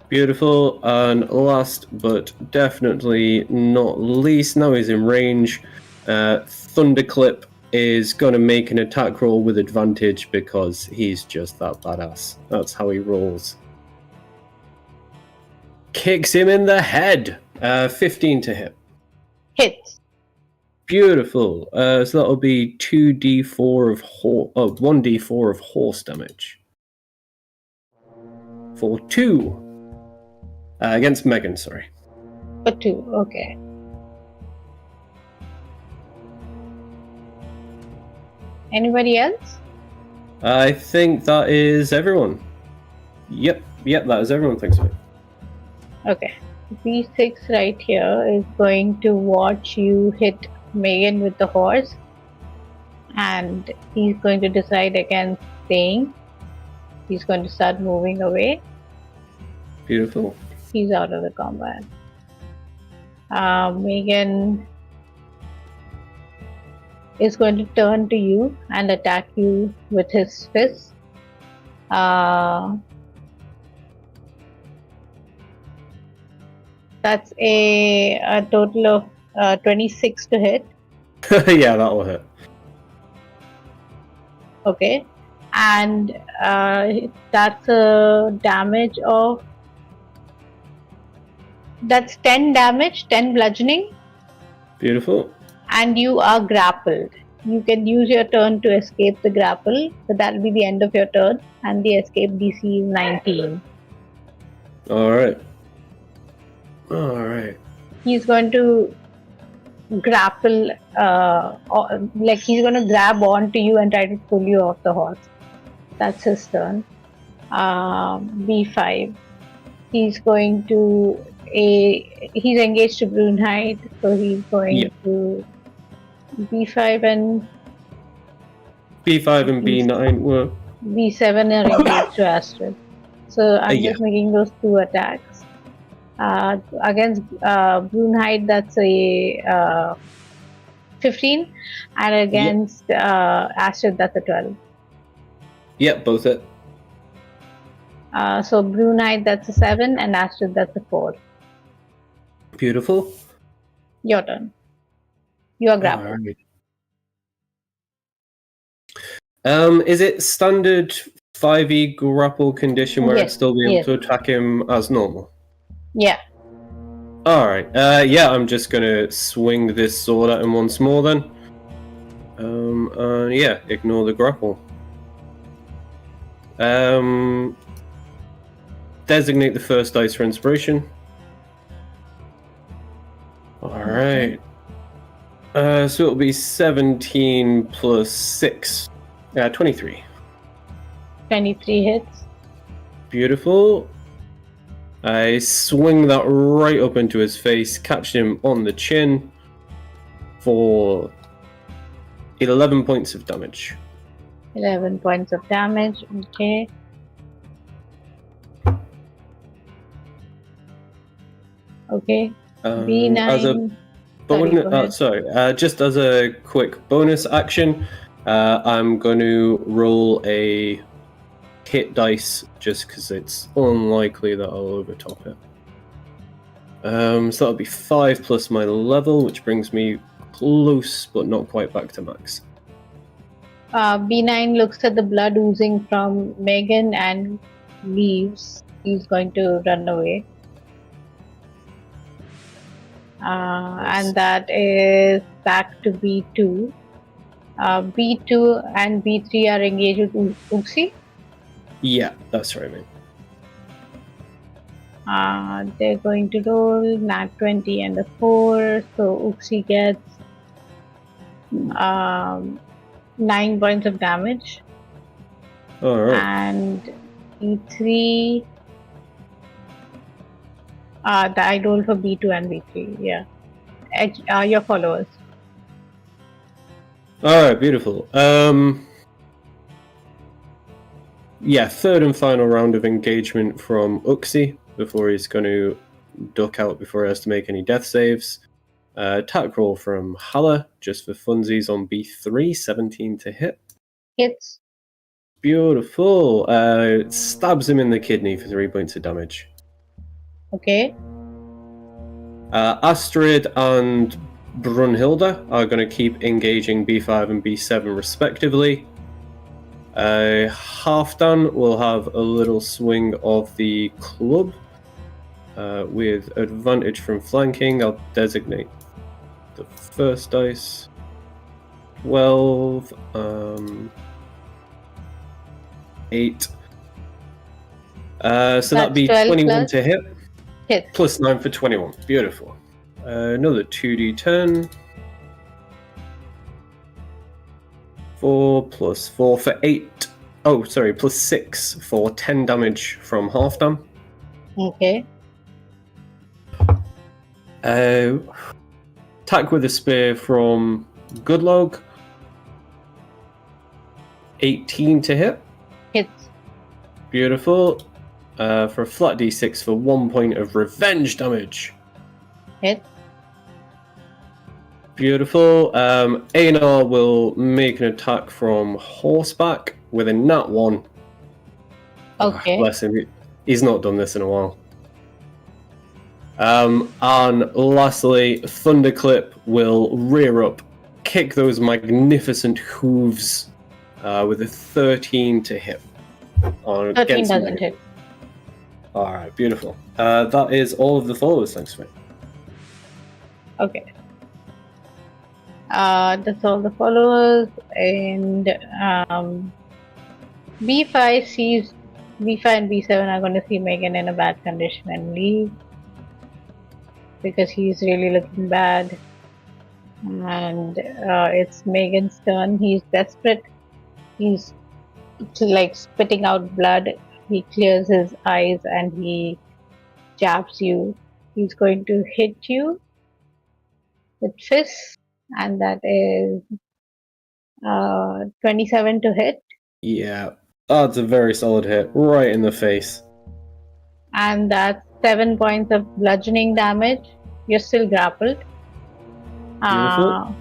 Beautiful. And last but definitely not least, now he's in range. Thunderclip is going to make an attack roll with advantage because he's just that badass. That's how he rolls. Kicks him in the head. 15 to hit. Hits. Beautiful. So that'll be 2d4 of 1d4 of horse damage. For 2. Against Magan, sorry. For 2, okay. Anybody else? I think that is everyone. Yep, that is everyone, thanks so. Okay. B6 right here is going to watch you hit Magan with the horse, and he's going to decide against staying. He's going to start moving away. Beautiful. He's out of the combat. Magan is going to turn to you and attack you with his fist. That's a total of 26 to hit. Yeah, that'll hit. Okay. And that's a damage of... That's 10 damage, 10 bludgeoning. Beautiful. And you are grappled. you can use your turn to escape the grapple. So that'll be the end of your turn, and the escape DC is 19. Alright. Alright. He's going to grapple, like he's going to grab onto you and try to pull you off the horse. That's his turn. B5. He's going to he's engaged to Brunhide, so he's going to B5 and B5 and B9 were... B7 are engaged to Astrid. So I'm just making those 2 attacks. Against Brunhide, that's a 15, and against Astrid, that's a 12. Yep, both hit. So Brunhide, that's a 7, and Astrid, that's a 4. Beautiful. Your turn. You are grappled. Right. Is it standard 5e grapple condition where I'd still be able to attack him as normal? Yeah. Alright. Yeah, I'm just gonna swing this sword at him once more then. Yeah, ignore the grapple. Designate the first dice for inspiration. Alright. So it'll be 17 plus 6. 23. 23 hits. Beautiful. I swing that right up into his face, catch him on the chin for 11 points of damage. 11 points of damage, okay. Okay. B9. As a bonus, just as a quick bonus action, I'm going to roll a hit dice just because it's unlikely that I'll overtop it. So that'll be 5 plus my level, which brings me close but not quite back to max. B9 looks at the blood oozing from Magan and leaves. He's going to run away. And that is back to B2. B2 and B3 are engaged with Uxie. Yeah, that's right, mate. They're going to roll nat 20 and a 4, so Uxie gets 9 points of damage. Alright. And B3, I roll for B2 and B3, yeah. Your followers. Alright, beautiful. Yeah, third and final round of engagement from Uxie before he's going to duck out before he has to make any death saves. Attack roll from Hala, just for funsies on B3, 17 to hit. Hits. Beautiful. Stabs him in the kidney for 3 points of damage. Okay. Astrid and Brunhilde are going to keep engaging B5 and B7 respectively. Halfdan will have a little swing of the club with advantage from flanking. I'll designate the first dice. 12, 8. So that'd be 21 to hit. Hit. Plus 9 for 21. Beautiful. Another 2d10. 4 plus 4 for 8. Oh, sorry, plus 6 for 10 damage from Halfdan. Okay. Attack with a spear from Goodlog. 18 to hit. Hits. Beautiful. For a flat d6 for 1 point of revenge damage. Hit. Beautiful. Einar will make an attack from horseback with a nat 1. Okay. Bless him. He's not done this in a while. And lastly, Thunderclip will rear up, kick those magnificent hooves with a 13 to hit. 13 doesn't hit. Alright, beautiful. That is all of the followers, thanks, mate. Okay. That's all the followers. And B5 sees B5 and B7 are going to see Megan in a bad condition and leave because he's really looking bad. And it's Megan's turn. He's desperate. He's like spitting out blood. He clears his eyes and he jabs you. He's going to hit you with fists, and that is 27 to hit. Yeah, that's a very solid hit, right in the face. And that's 7 points of bludgeoning damage. You're still grappled. Beautiful.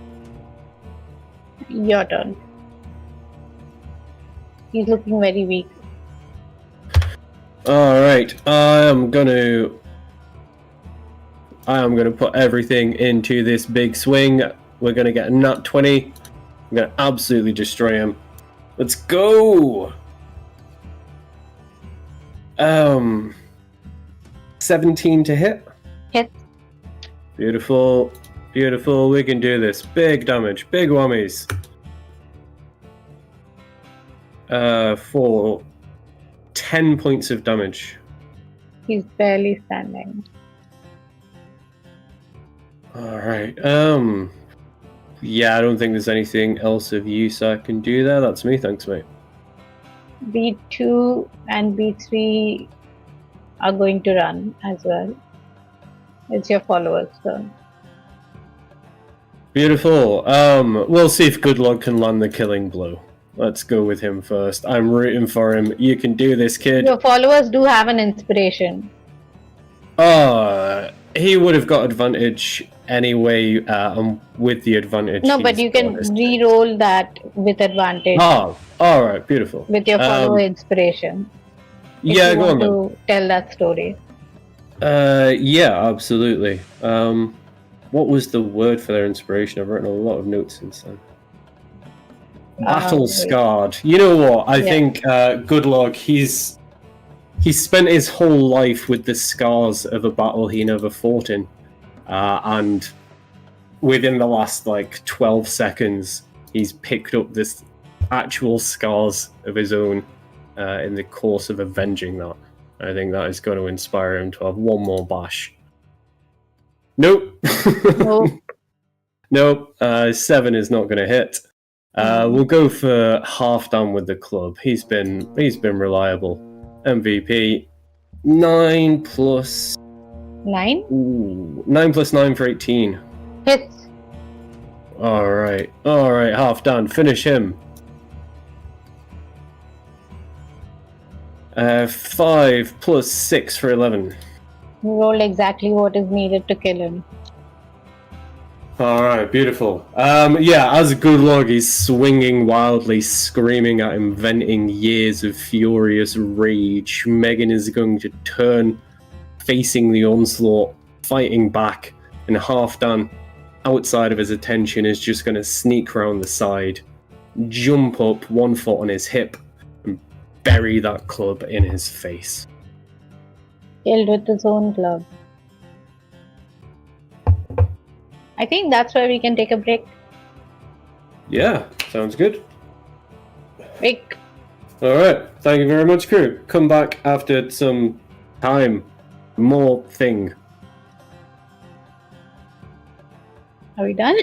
Your turn. He's looking very weak. Alright, I am gonna put everything into this big swing. We're gonna get a nat 20. I'm gonna absolutely destroy him. Let's go! 17 to hit. Hit. Beautiful. Beautiful. We can do this. Big damage. Big whammies. For 10 points of damage. He's barely standing. Alright. Yeah, I don't think there's anything else of use I can do there. That's me. Thanks, mate. B2 and B3 are going to run as well. It's your followers' turn. Beautiful. We'll see if Goodluck can land the killing blow. Let's go with him first. I'm rooting for him. You can do this, kid. Your followers do have an inspiration. He would have got advantage anyway, with the advantage. No, but you can re-roll that with advantage. Oh, alright, beautiful. With your follower inspiration. Yeah, go on then. To tell that story. Yeah, absolutely. What was the word for their inspiration? I've written a lot of notes since then. Battle scarred. You know what? I think Goodluck, he's spent his whole life with the scars of a battle he never fought in. And within the last 12 seconds, he's picked up this actual scars of his own in the course of avenging that. I think that is going to inspire him to have one more bash. Nope. Nope. 7 is not going to hit. We'll go for half down with the club. He's been reliable. MVP. 9 plus 9? Ooh, 9 plus 9 for 18. Hits. Alright, half done. Finish him. 5 plus 6 for 11. Roll exactly what is needed to kill him. Alright, beautiful. Yeah, as Goodluck is swinging wildly, screaming at him, venting years of furious rage, Megan is going to turn, facing the onslaught, fighting back, and Halfdan, outside of his attention, is just going to sneak around the side, jump up, 1 foot on his hip, and bury that club in his face. Killed with his own club. I think that's where we can take a break. Yeah, sounds good. Break. Alright, thank you very much, crew. Come back after some time. More thing. Are we done?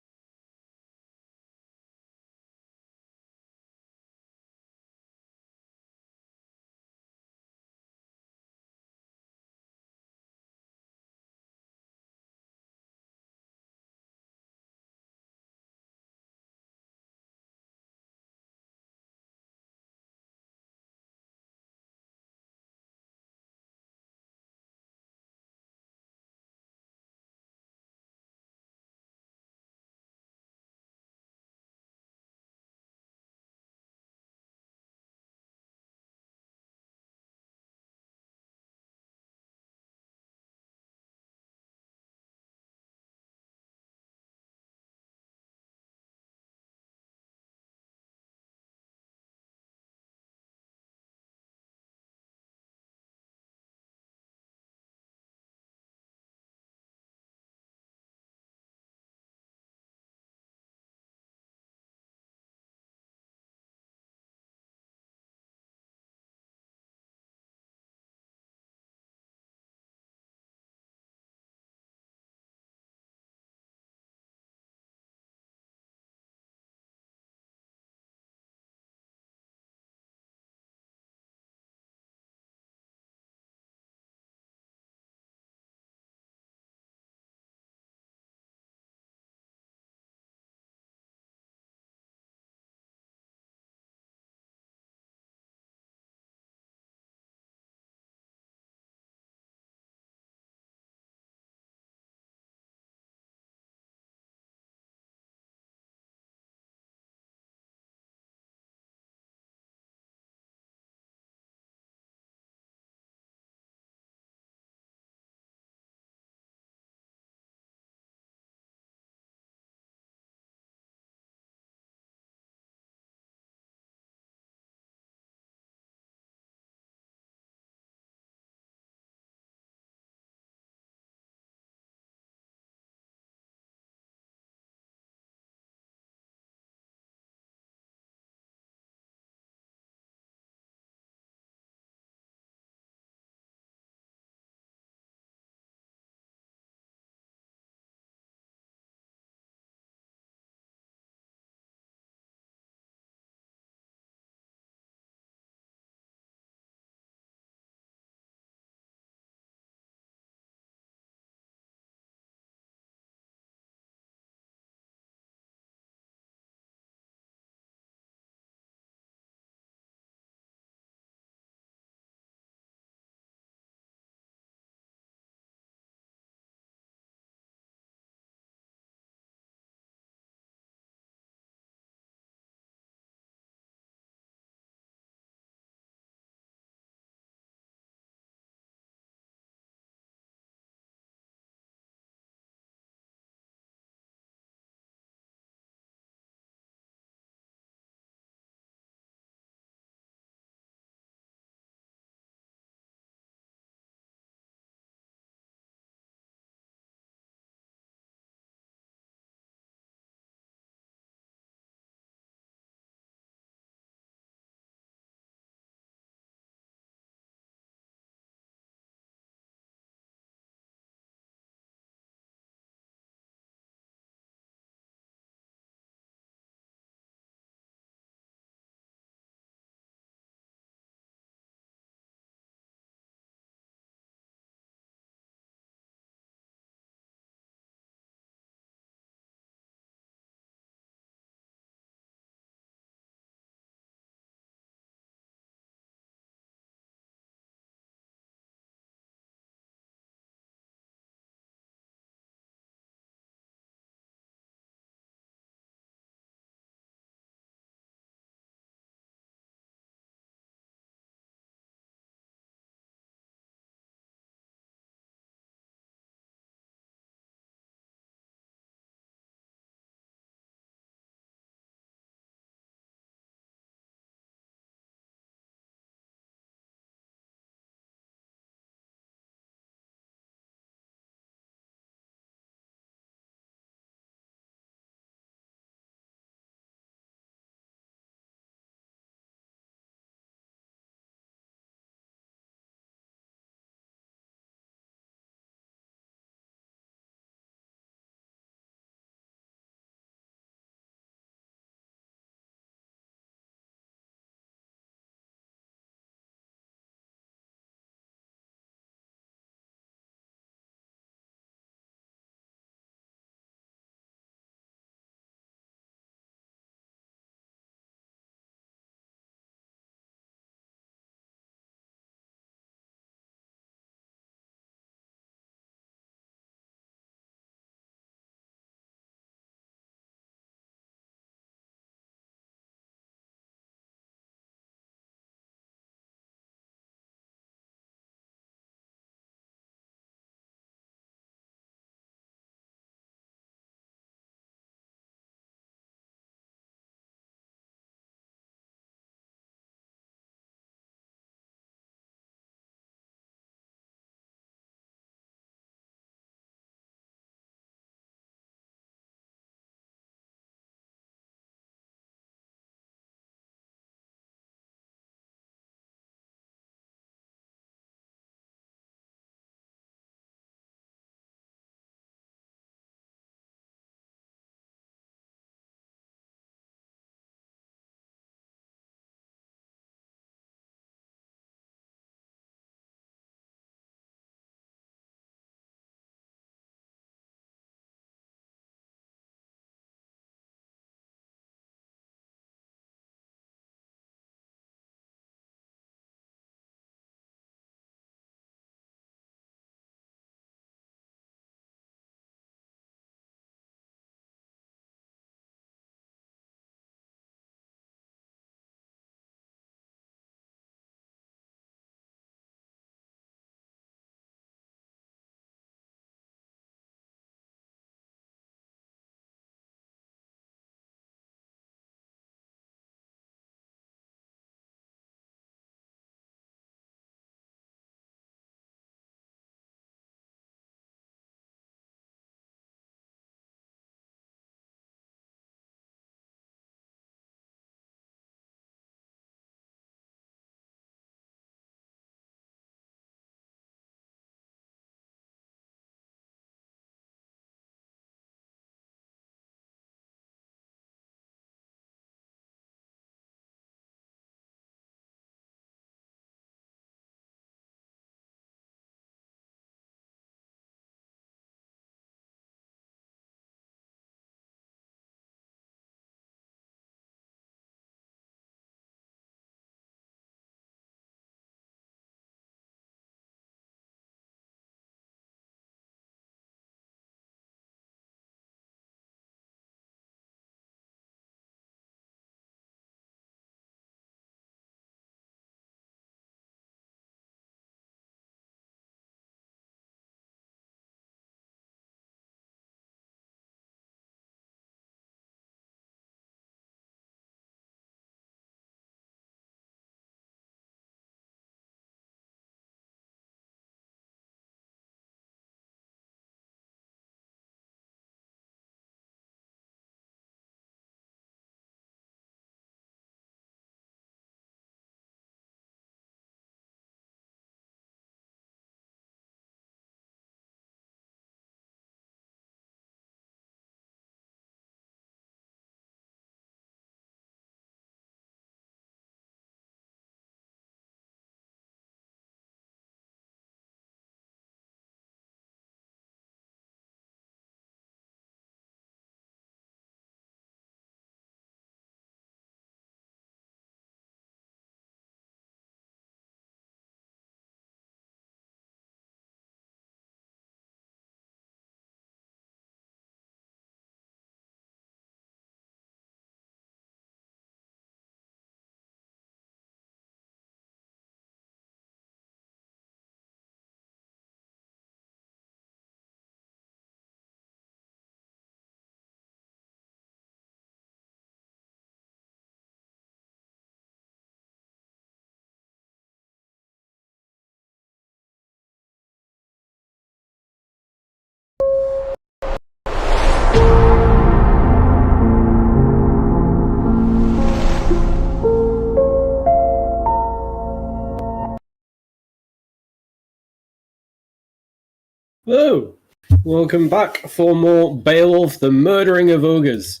Hello, welcome back for more Beowulf, the Murdering of Ogres.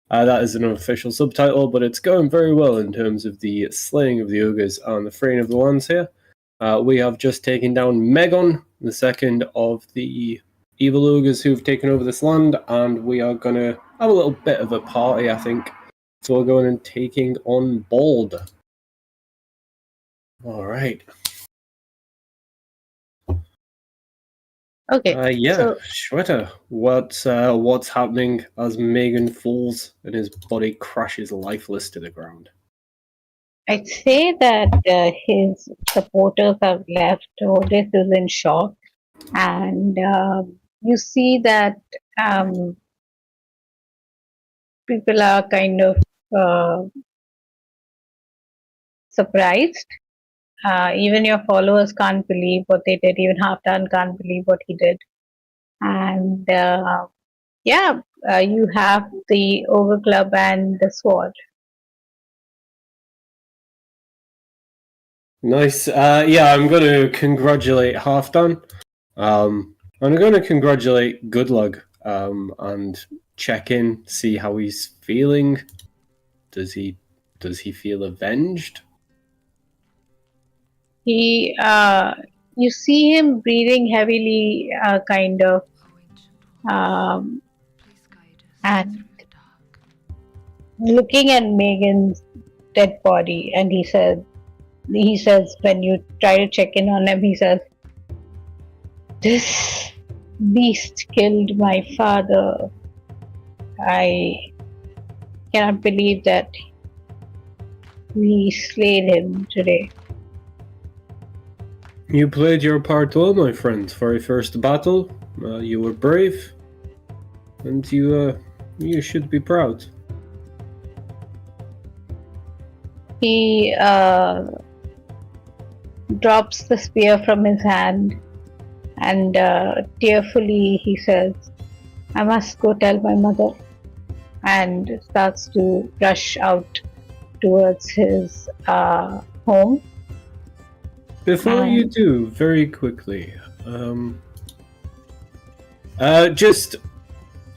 That is an unofficial subtitle, but it's going very well in terms of the slaying of the ogres and the freeing of the lands here. We have just taken down Magan, the second of the evil ogres who've taken over this land, and we are going to have a little bit of a party, I think. So we're going and taking on Bald. All right. Okay. Yeah, So Shweta, what's happening as Magan falls and his body crashes lifeless to the ground? I'd say that his supporters have left. Otis is in shock, and you see that um, people are kind of surprised. Even your followers can't believe what they did. Even Halfdan can't believe what he did. And yeah, you have the Ogre Club and the sword. Nice. Yeah, I'm going to congratulate Halfdan. I'm going to congratulate Goodlug and check in, see how he's feeling. Does he feel avenged? He, you see him breathing heavily, kind of, um, and looking at Megan's dead body, and he says, when you try to check in on him, he says, "This beast killed my father. I cannot believe that we slayed him today." You played your part well, my friend. For a first battle, you were brave, and you should be proud. He drops the spear from his hand and tearfully he says, "I must go tell my mother," and starts to rush out towards his home. Before you do, very quickly, just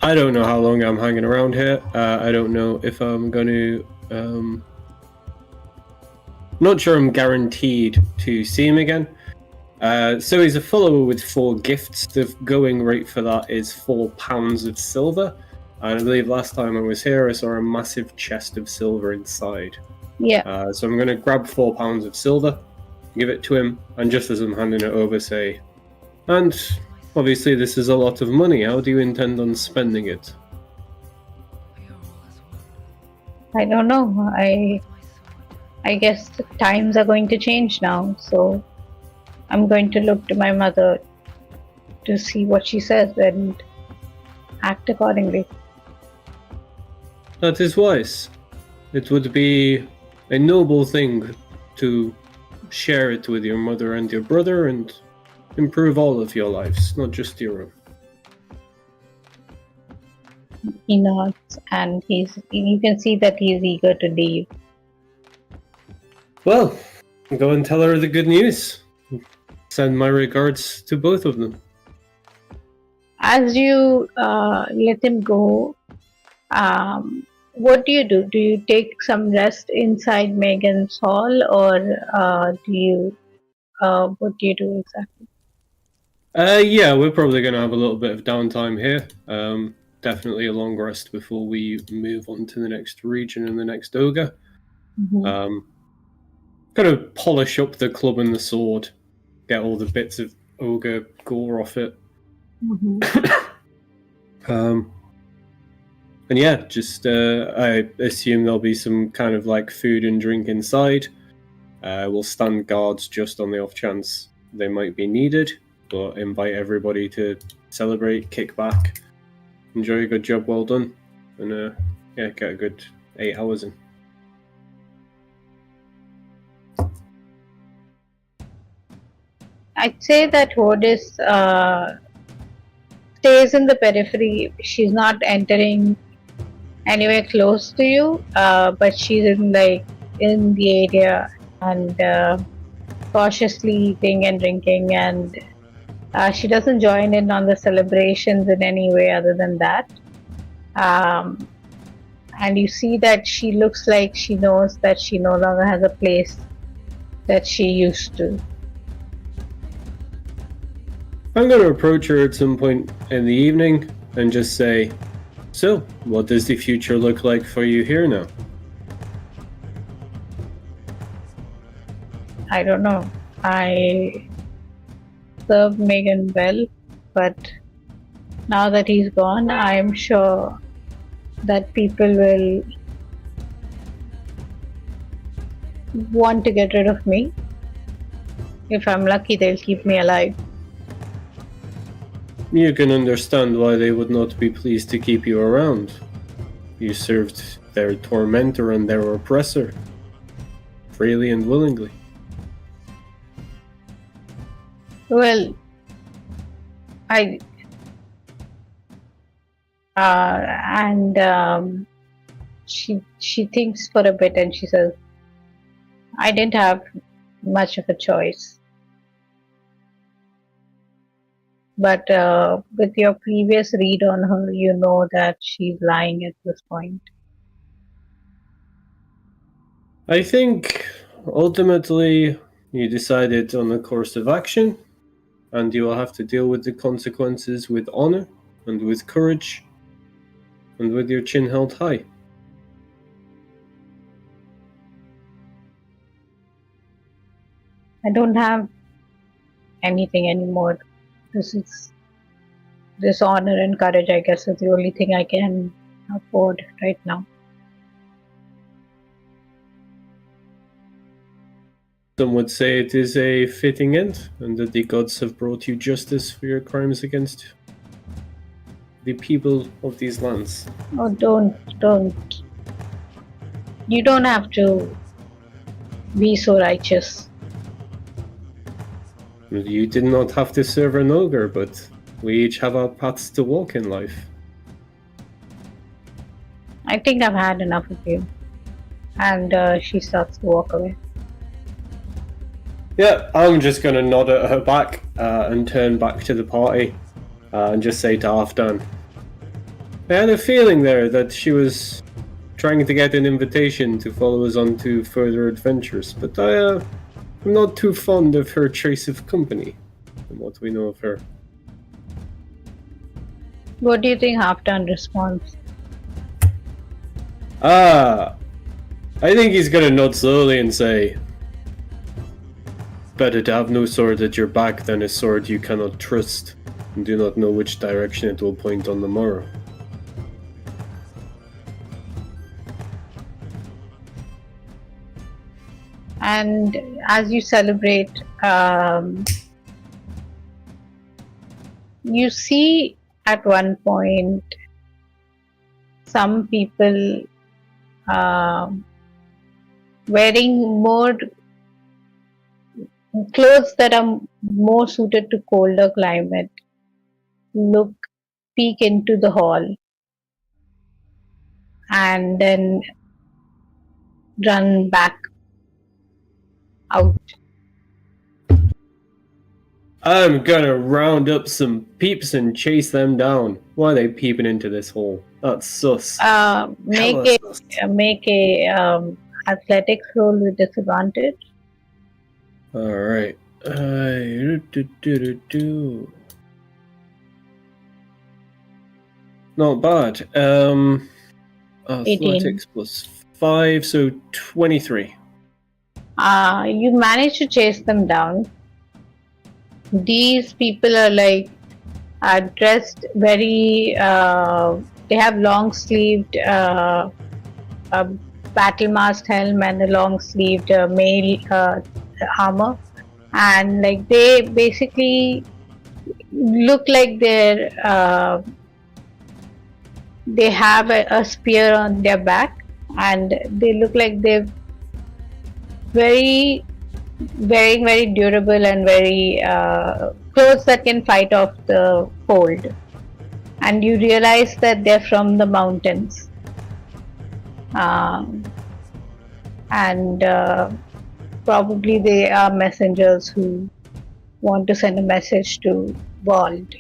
I don't know how long I'm hanging around here. I don't know if I'm going to. Not sure I'm guaranteed to see him again. So he's a follower with 4 gifts. The going rate for that is £4 of silver. And I believe last time I was here, I saw a massive chest of silver inside. Yeah. So I'm going to grab £4 of silver, give it to him, and just as I'm handing it over, say, "And obviously this is a lot of money. How do you intend on spending it?" I don't know. I guess the times are going to change now, so I'm going to look to my mother to see what she says and act accordingly. That is wise. It would be a noble thing to share it with your mother and your brother and improve all of your lives, not just your own. He nods and you can see that he's eager to leave. Well, go and tell her the good news. Send my regards to both of them. As you let him go, what do you do? Do you take some rest inside Megan's hall, or what do you do exactly? Yeah, we're probably going to have a little bit of downtime here. Definitely a long rest before we move on to the next region and the next ogre. Mm-hmm. Kind of polish up the club and the sword, get all the bits of ogre gore off it. Mm-hmm. And yeah, just I assume there'll be some kind of like food and drink inside. We'll stand guards just on the off chance they might be needed, but invite everybody to celebrate, kick back, enjoy a good job well done, and yeah, get a good 8 hours in. I'd say that Hodis stays in the periphery. She's not entering anywhere close to you, but she's in the area and cautiously eating and drinking and She doesn't join in on the celebrations in any way other than that. And you see that she looks like she knows that she no longer has a place that she used to. I'm going to approach her at some point in the evening and just say, "So, what does the future look like for you here now?" I don't know. I served Magan well, but now that he's gone, I'm sure that people will want to get rid of me. If I'm lucky, they'll keep me alive. You can understand why they would not be pleased to keep you around. You served their tormentor and their oppressor, freely and willingly. Well, she thinks for a bit and she says, "I didn't have much of a choice, but with your previous read on her, you know that she's lying at this point." I think ultimately you decided on a course of action, and you will have to deal with the consequences with honor and with courage and with your chin held high. I don't have anything anymore. This honor and courage, I guess, is the only thing I can afford right now. Some would say it is a fitting end, and that the gods have brought you justice for your crimes against the people of these lands. Oh, don't. You don't have to be so righteous. You did not have to serve an ogre, but we each have our paths to walk in life. I think I've had enough of you. And she starts to walk away. Yeah, I'm just going to nod at her back and turn back to the party and just say to Halfdan, I had a feeling there that she was trying to get an invitation to follow us on to further adventures, but I'm not too fond of her choice of company and what we know of her. What do you think Halfdan responds? I think he's going to nod slowly and say, better to have no sword at your back than a sword you cannot trust and do not know which direction it will point on the morrow. And as you celebrate, you see at one point some people wearing more clothes that are more suited to colder climate peek into the hall and then run back out. I'm gonna round up some peeps and chase them down. Why are they peeping into this hole? That's sus. Make a athletics roll with disadvantage. Alright. Not bad. Athletics 18. plus 5, so 23. You manage to chase them down. These people are dressed very. They have long sleeved battle mast helm and a long sleeved mail armor, and they basically look like they have a spear on their back, and they look like they're very durable and very clothes that can fight off the cold. And you realize that they're from the mountains, and probably they are messengers who want to send a message to Bald.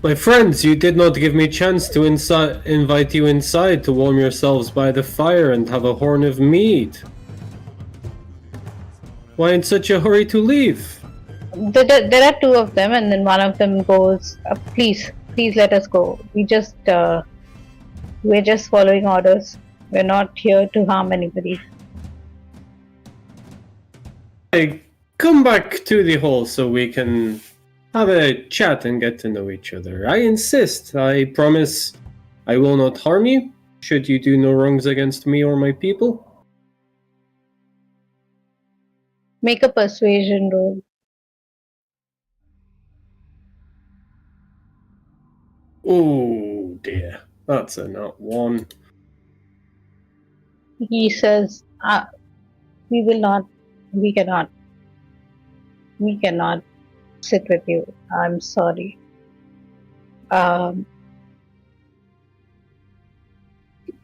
My friends, you did not give me chance to invite you inside to warm yourselves by the fire and have a horn of mead. Why in such a hurry to leave? There are two of them, and then one of them goes, please let us go. We're just following orders. We're not here to harm anybody. Hey, come back to the hall so we can have a chat and get to know each other. I insist. I promise I will not harm you, should you do no wrongs against me or my people. Make a persuasion roll. Oh dear, that's a not one. He says, we cannot sit with you. I'm sorry.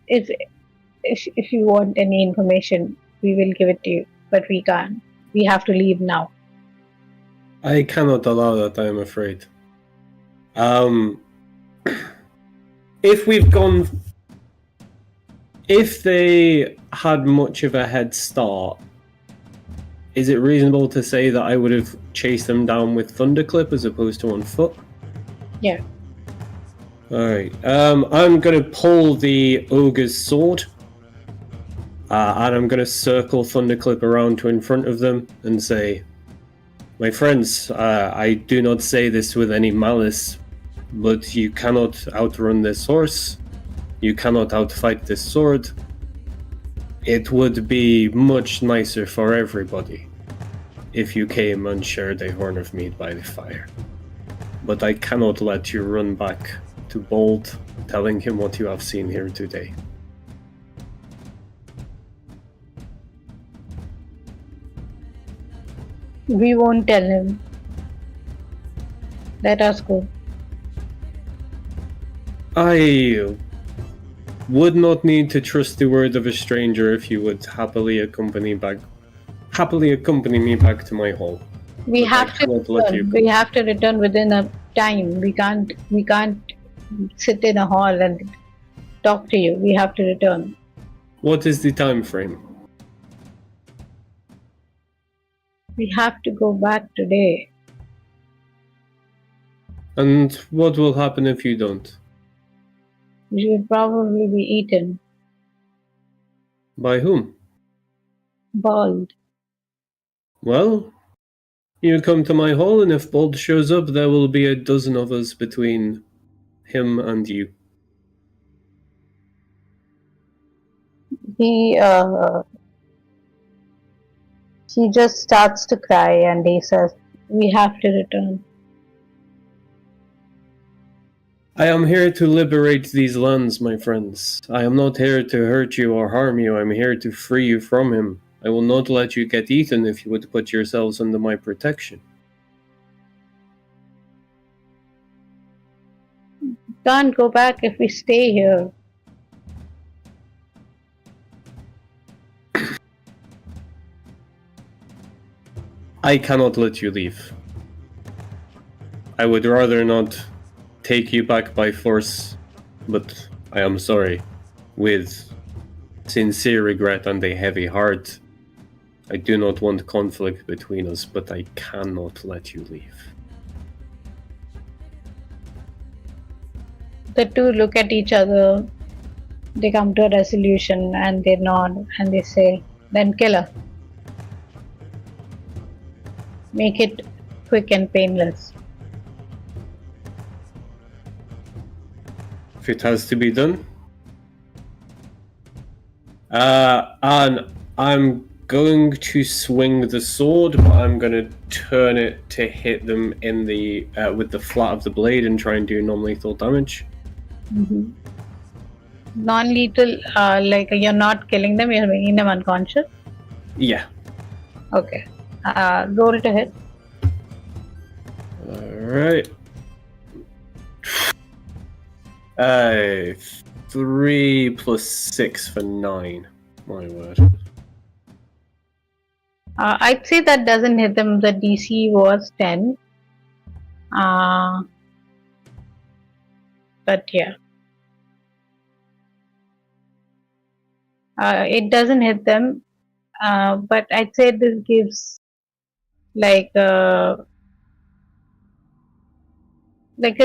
If you want any information, we will give it to you, but we can't. We have to leave now. I cannot allow that, I am afraid. If they had much of a head start, is it reasonable to say that I would have chased them down with Thunderclip as opposed to on foot? Yeah. Alright, I'm gonna pull the ogre's sword, and I'm gonna circle Thunderclip around to in front of them and say, my friends, I do not say this with any malice, but you cannot outrun this horse, you cannot outfight this sword. It would be much nicer for everybody if you came and shared a horn of mead by the fire. But I cannot let you run back to Bold, telling him what you have seen here today. We won't tell him. Let us go. I would not need to trust the word of a stranger if you would happily accompany me back to my hall. We have to return within a time. We can't sit in a hall and talk to you. We have to return. What is the time frame? We have to go back today. And what will happen if you don't? We will probably be eaten. By whom? Bald. Well, you come to my hall, and if Bald shows up, there will be a dozen of us between him and you. He just starts to cry and he says, we have to return. I am here to liberate these lands, my friends. I am not here to hurt you or harm you. I am here to free you from him. I will not let you get eaten if you would put yourselves under my protection. Can't go back if we stay here. I cannot let you leave. I would rather not take you back by force, but I am sorry. With sincere regret and a heavy heart, I do not want conflict between us, but I cannot let you leave. The two look at each other, they come to a resolution and they nod and they say, then kill her. Make it quick and painless. If it has to be done. And I'm going to swing the sword, but I'm going to turn it to hit them in the with the flat of the blade and try and do non-lethal damage. Mm-hmm. Non-lethal, like you're not killing them, you're making them unconscious? Yeah. Okay. Roll to hit. Alright. 3 plus 6 for 9. My word. I'd say that doesn't hit them. The DC was 10. But yeah. It doesn't hit them. But I'd say this gives like a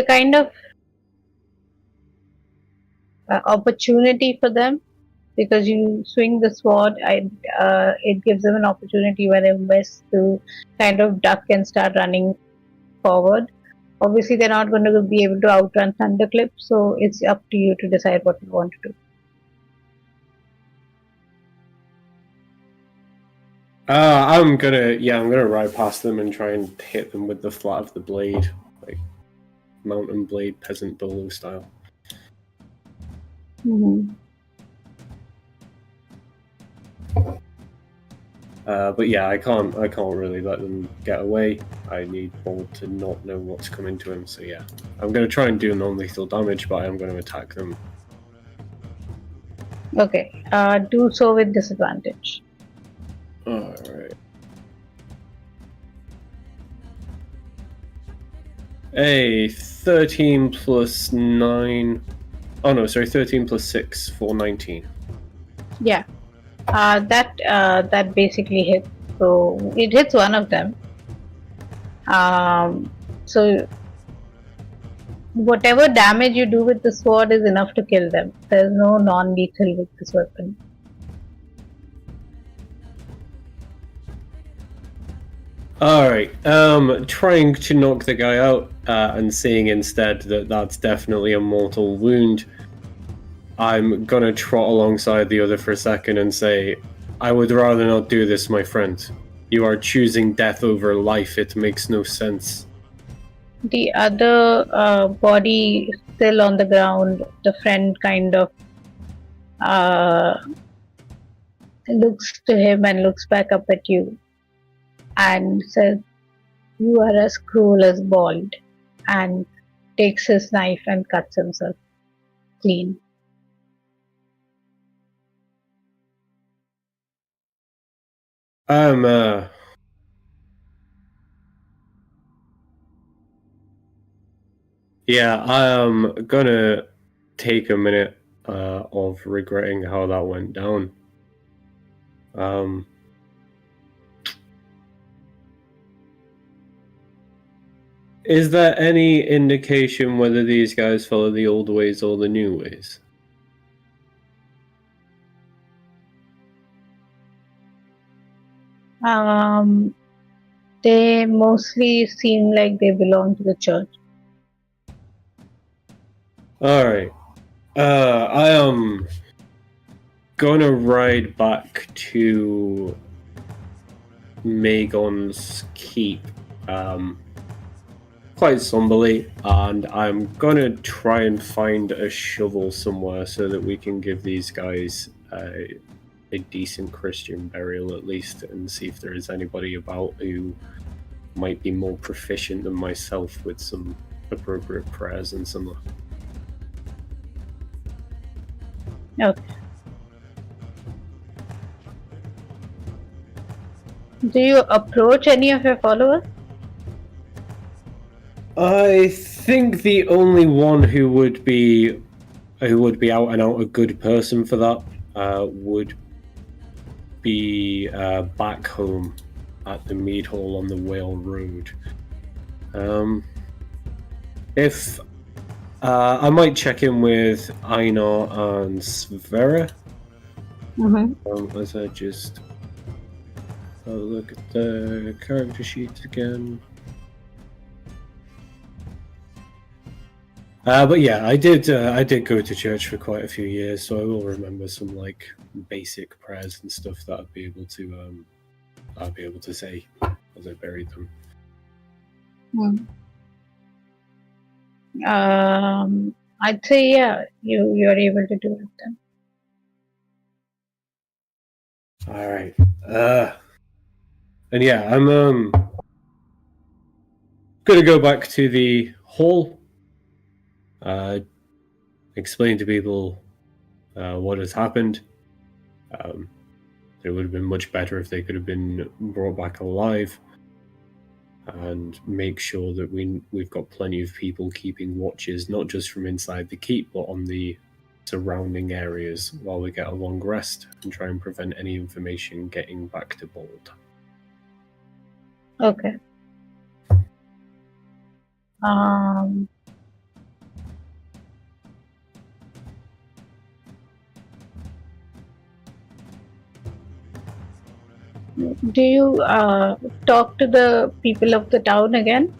kind of opportunity for them, because you swing the sword. It gives them an opportunity where they miss to kind of duck and start running forward. Obviously, they're not going to be able to outrun Thunderclip, so it's up to you to decide what you want to do. I'm gonna ride past them and try and hit them with the flat of the blade, like mountain blade, peasant bolo style. Mm-hmm. But yeah, I can't really let them get away. I need Bold to not know what's coming to him. So yeah, I'm gonna try and do non-lethal damage, but I'm gonna attack them. Okay, do so with disadvantage. Alright. A 13 plus 9. Oh no, sorry, 13 plus 6 for 19. Yeah, that basically hits. So it hits one of them. So whatever damage you do with the sword is enough to kill them. There's no non-lethal with this weapon. Alright, trying to knock the guy out and seeing instead that that's definitely a mortal wound, I'm gonna trot alongside the other for a second and say, I would rather not do this, my friend. You are choosing death over life. It makes no sense. The other body still on the ground, the friend kind of looks to him and looks back up at you and says, "You are as cruel as Bald," and takes his knife and cuts himself clean. Yeah, I'm gonna take a minute of regretting how that went down. Is there any indication whether these guys follow the old ways or the new ways? They mostly seem like they belong to the church. Alright. I am gonna ride back to Magon's keep quite somberly, and I'm gonna try and find a shovel somewhere so that we can give these guys a decent Christian burial at least, and see if there is anybody about who might be more proficient than myself with some appropriate prayers and some. Okay. Do you approach any of your followers? I think the only one who would be out and out a good person for that would be back home at the mead hall on the Whale Road. If I might check in with Einar and Svera. As I just look at the character sheet again. But yeah, I did go to church for quite a few years, so I will remember some like basic prayers and stuff that I'd be able to say as I buried them. I'd say yeah, you're able to do it then. All right. And yeah, I'm gonna go back to the hall. Explain to people what has happened. it would have been much better if they could have been brought back alive. And make sure that we've got plenty of people keeping watches, not just from inside the keep, but on the surrounding areas while we get a long rest and try and prevent any information getting back to Bold. Okay. Do you talk to the people of the town again?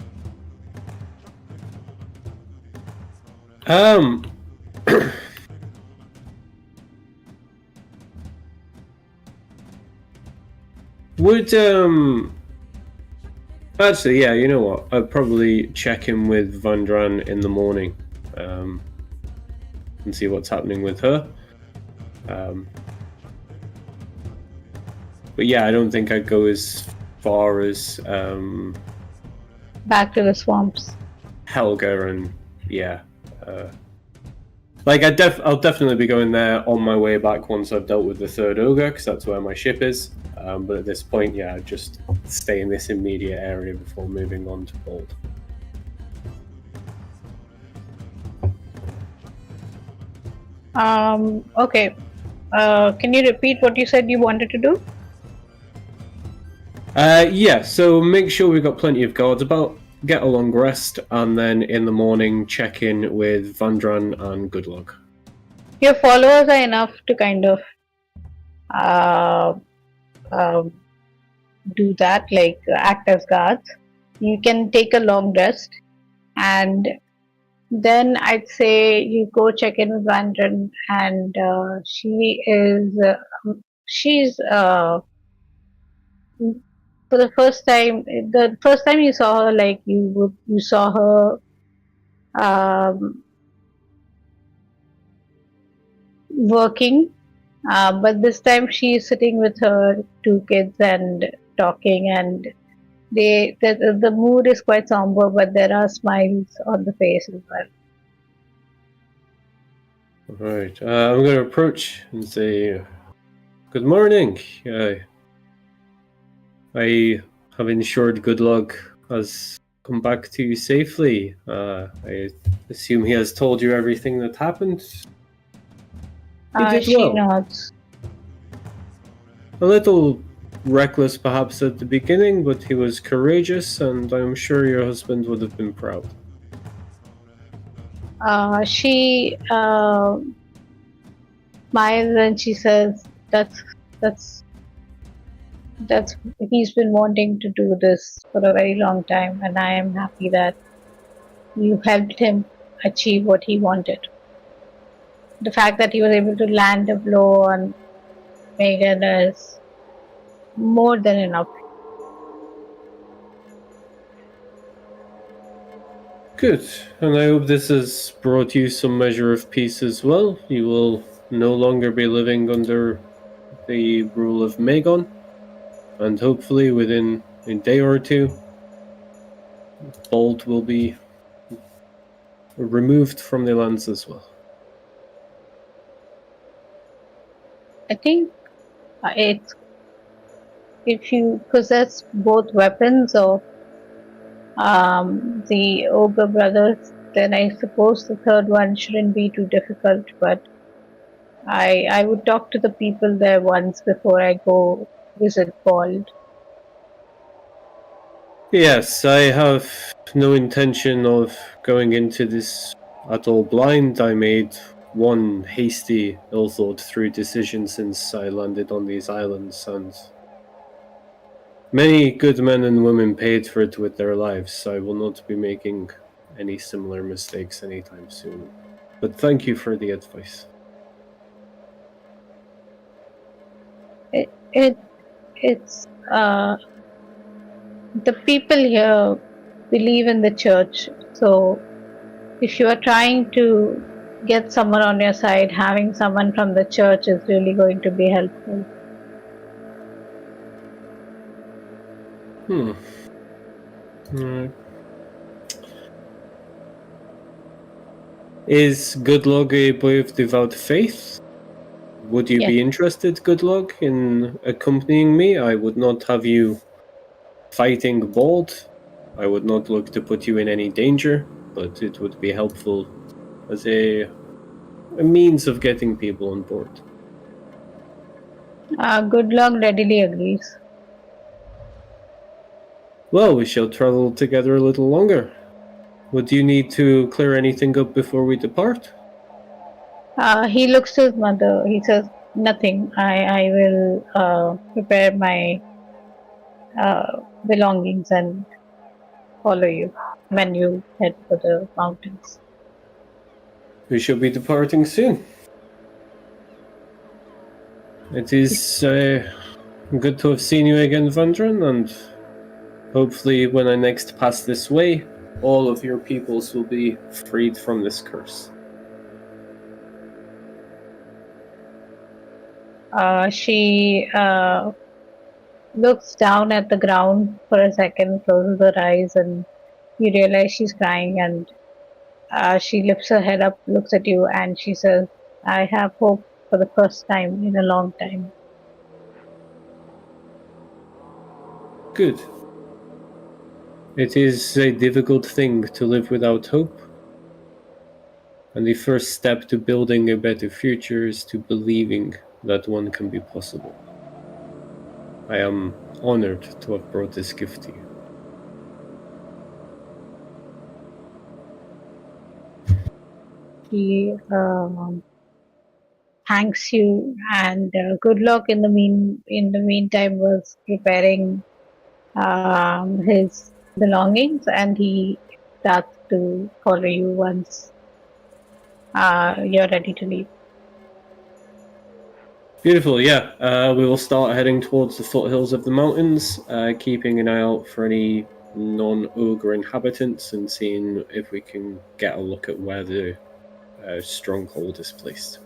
Would actually, yeah, you know what? I'd probably check in with Vandran in the morning, and see what's happening with her. But yeah, I don't think I'd go as far as Back to the swamps. Helga and yeah. Like I'll definitely be going there on my way back once I've dealt with the third ogre, because that's where my ship is. But at this point, yeah, I'd just stay in this immediate area before moving on to Bold. Okay. Can you repeat what you said you wanted to do? Yeah, so make sure we've got plenty of guards about, get a long rest, and then in the morning check in with Vandran and Goodluck. Your followers are enough to kind of do that, like act as guards. You can take a long rest, and then I'd say you go check in with Vandran, and she's for the first time you saw her, like you saw her working, but this time she's sitting with her two kids and talking, and the mood is quite somber, but there are smiles on the face as well. Alright, I'm going to approach and say, good morning. I have ensured Goodluck has come back to you safely. I assume he has told you everything that happened. He did She well. nods. A little reckless perhaps at the beginning, but he was courageous, and I'm sure your husband would have been proud. She smiles and she says, that's he's been wanting to do this for a very long time, and I am happy that you helped him achieve what he wanted. The fact that he was able to land a blow on Magan is more than enough. Good, and I hope this has brought you some measure of peace as well. You will no longer be living under the rule of Magan, and hopefully within a day or two, Bold will be removed from the lands as well. I think it's if you possess both weapons of the ogre brothers, then I suppose the third one shouldn't be too difficult, but I would talk to the people there once before I go visit Bald. Yes, I have no intention of going into this at all blind. I made one hasty, ill-thought-through decision since I landed on these islands, and many good men and women paid for it with their lives. I will not be making any similar mistakes anytime soon. But thank you for the advice. It's the people here believe in the church, so if you are trying to get someone on your side, having someone from the church is really going to be helpful. Is Goodluck a boy of devout faith? Would you be interested, good luck, in accompanying me? I would not have you fighting bold. I would not look to put you in any danger, but it would be helpful as a means of getting people on board. Good luck readily agrees. Well, we shall travel together a little longer. Would you need to clear anything up before we depart? He looks to his mother. He says, "Nothing. I will prepare my belongings and follow you when you head for the mountains." We shall be departing soon. It is good to have seen you again, Vandran, and hopefully when I next pass this way, all of your peoples will be freed from this curse. She looks down at the ground for a second, closes her eyes, and you realize she's crying, and she lifts her head up, looks at you, and she says, "I have hope for the first time in a long time." Good. It is a difficult thing to live without hope, and the first step to building a better future is to believing that one can be possible. I am honored to have brought this gift to you. She thanks you, and good luck in the meantime was preparing his belongings, and he starts to follow you once you're ready to leave. Beautiful, yeah. We will start heading towards the foothills of the mountains, keeping an eye out for any non-ogre inhabitants and seeing if we can get a look at where the stronghold is placed.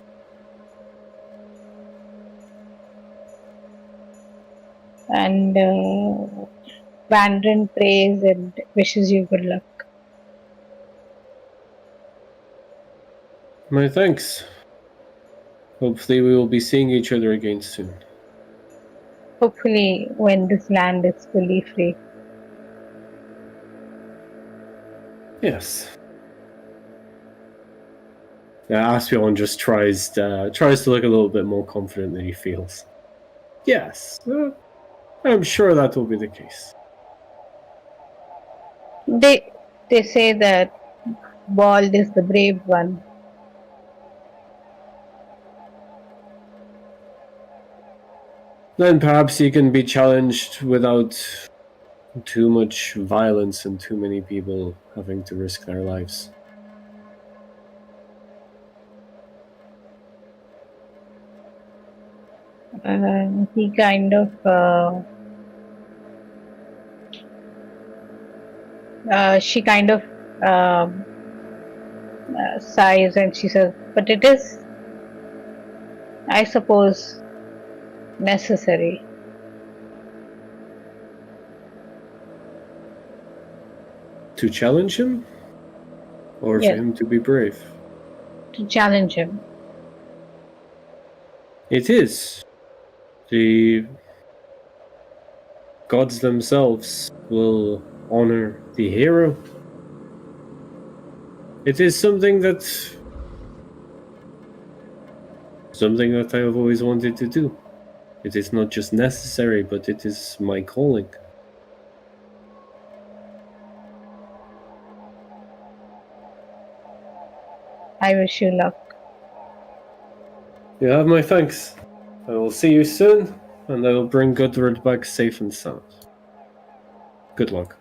And Vandran prays and wishes you good luck. My thanks. Hopefully we will be seeing each other again soon. Hopefully, when this land is fully free. Yes. Aspion just tries to look a little bit more confident than he feels. Yes, I'm sure that will be the case. They say that Bald is the brave one. Then perhaps he can be challenged without too much violence and too many people having to risk their lives. He kind of she kind of sighs and she says, "But it is, I suppose, necessary." To challenge him? Or Yes. for him to be brave? To challenge him. It is. The gods themselves will honor the hero. It is something that I have always wanted to do. It is not just necessary, but it is my calling. I wish you luck. You have my thanks. I will see you soon, and I will bring Gudrun back safe and sound. Good luck.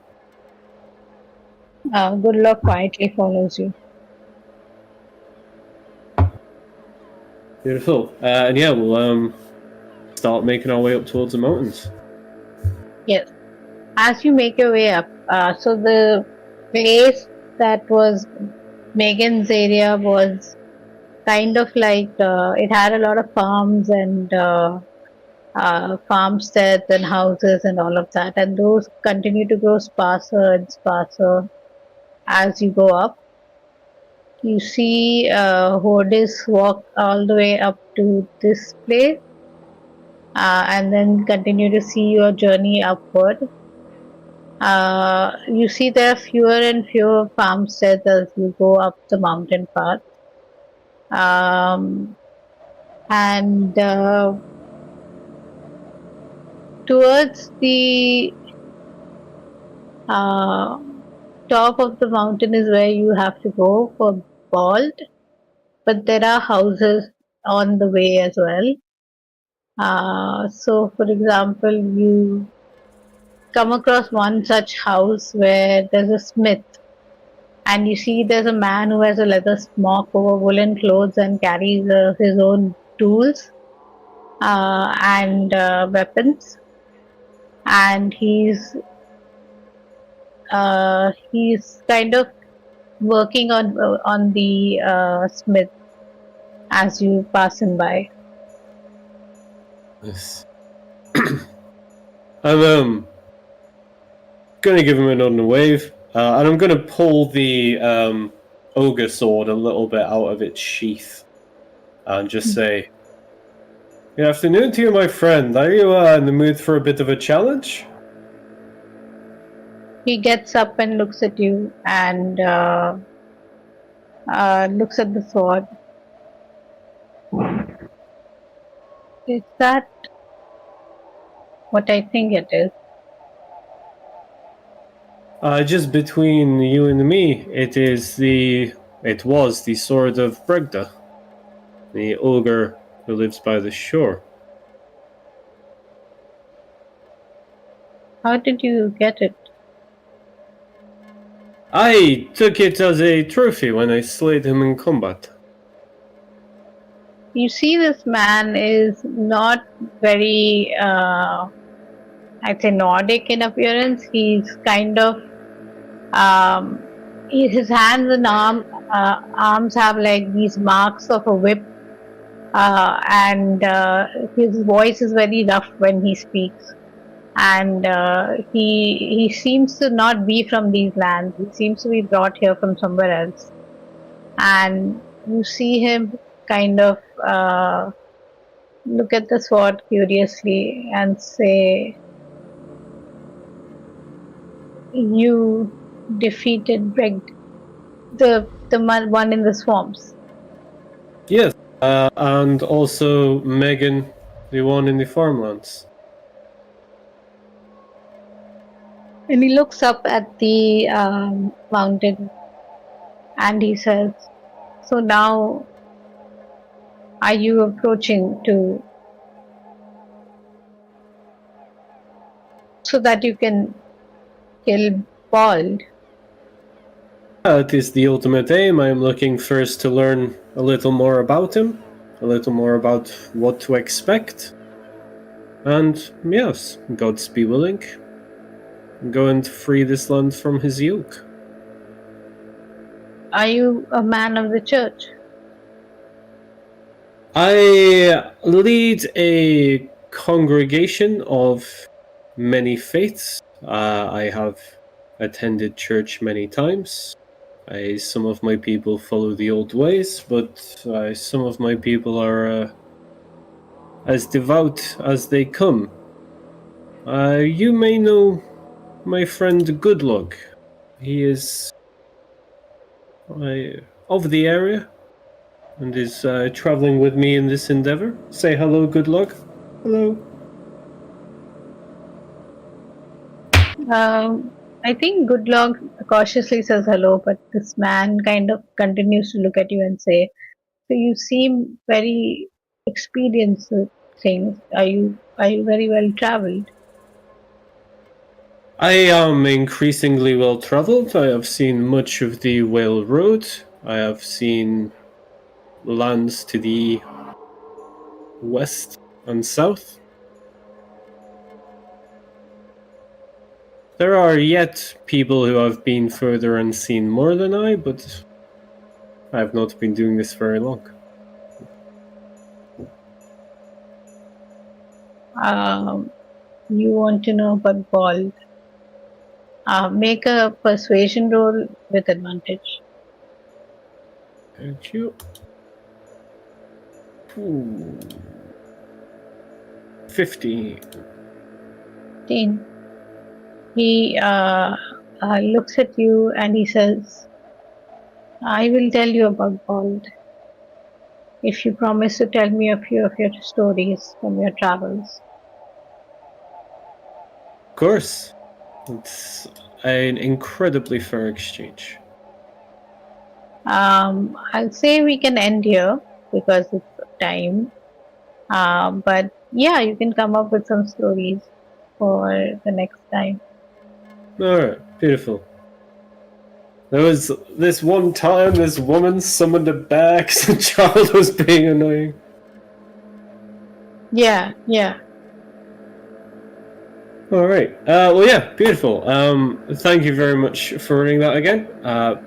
Good luck quietly follows you. Beautiful. And yeah, we'll start making our way up towards the mountains. Yes. As you make your way up, so the place that was Magan's area was kind of like it had a lot of farms and farmsteads and houses and all of that, and those continue to grow sparser and sparser as you go up. You see Hodis walk all the way up to this place and then continue to see your journey upward. You see there are fewer and fewer farmsteads as you go up the mountain path. Um, and towards the uh, top of the mountain is where you have to go for Bald, but there are houses on the way as well. So, for example, you come across one such house where there's a smith, and you see there's a man who has a leather smock over woolen clothes and carries his own tools and weapons, and he's kind of working on the smith as you pass him by. Yes. I'm gonna give him another wave, and I'm gonna pull the ogre sword a little bit out of its sheath and just say, "Good afternoon to you, my friend. Are you in the mood for a bit of a challenge?" He gets up and looks at you and looks at the sword. Is that what I think it is? Just between you and me, it was the sword of Bregda, the ogre who lives by the shore. How did you get it? I took it as a trophy when I slayed him in combat. You see, this man is not very, I'd say, Nordic in appearance. He's kind of, his hands and arms have like these marks of a whip, and his voice is very rough when he speaks. And he seems to not be from these lands. He seems to be brought here from somewhere else. And you see him kind of look at the sword curiously and say, "You defeated Breg, the one in the swamps." Yes, and also Magan, the one in the farmlands. And he looks up at the mountain and he says, "So now, are you approaching to so that you can kill Bald?" That is the ultimate aim. I am looking first to learn a little more about him, a little more about what to expect. And yes, Gods be willing, go and free this land from his yoke. Are you a man of the church? I lead a congregation of many faiths. I have attended church many times. Some of my people follow the old ways, but some of my people are as devout as they come. You may know my friend Goodluck. He is of the area and is traveling with me in this endeavor. Say hello, Goodluck. Hello. I think Goodluck cautiously says hello, but this man kind of continues to look at you and say, "So you seem very experienced with things. Are you very well traveled?" I am increasingly well traveled. I have seen much of the Whale Road. I have seen lands to the west and south. There are yet people who have been further and seen more than I, but I have not been doing this very long. You want to know about Bald? Make a persuasion roll with advantage. Thank you. Ooh. 50. Dean. He looks at you and he says, I will tell you about gold if you promise to tell me a few of your stories from your travels. Of course. It's an incredibly fair exchange. I'll say we can end here because it's time. But yeah, you can come up with some stories for the next time. Alright, beautiful. There was this one time this woman summoned a bear because the child was being annoying. Yeah, yeah. Alright. Well, yeah, beautiful. Thank you very much for running that again.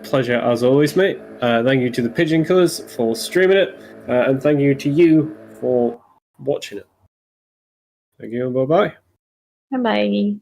Pleasure as always, mate. Thank you to the Pigeon Killers for streaming it. And thank you to you for watching it. Thank you and bye-bye. Bye bye.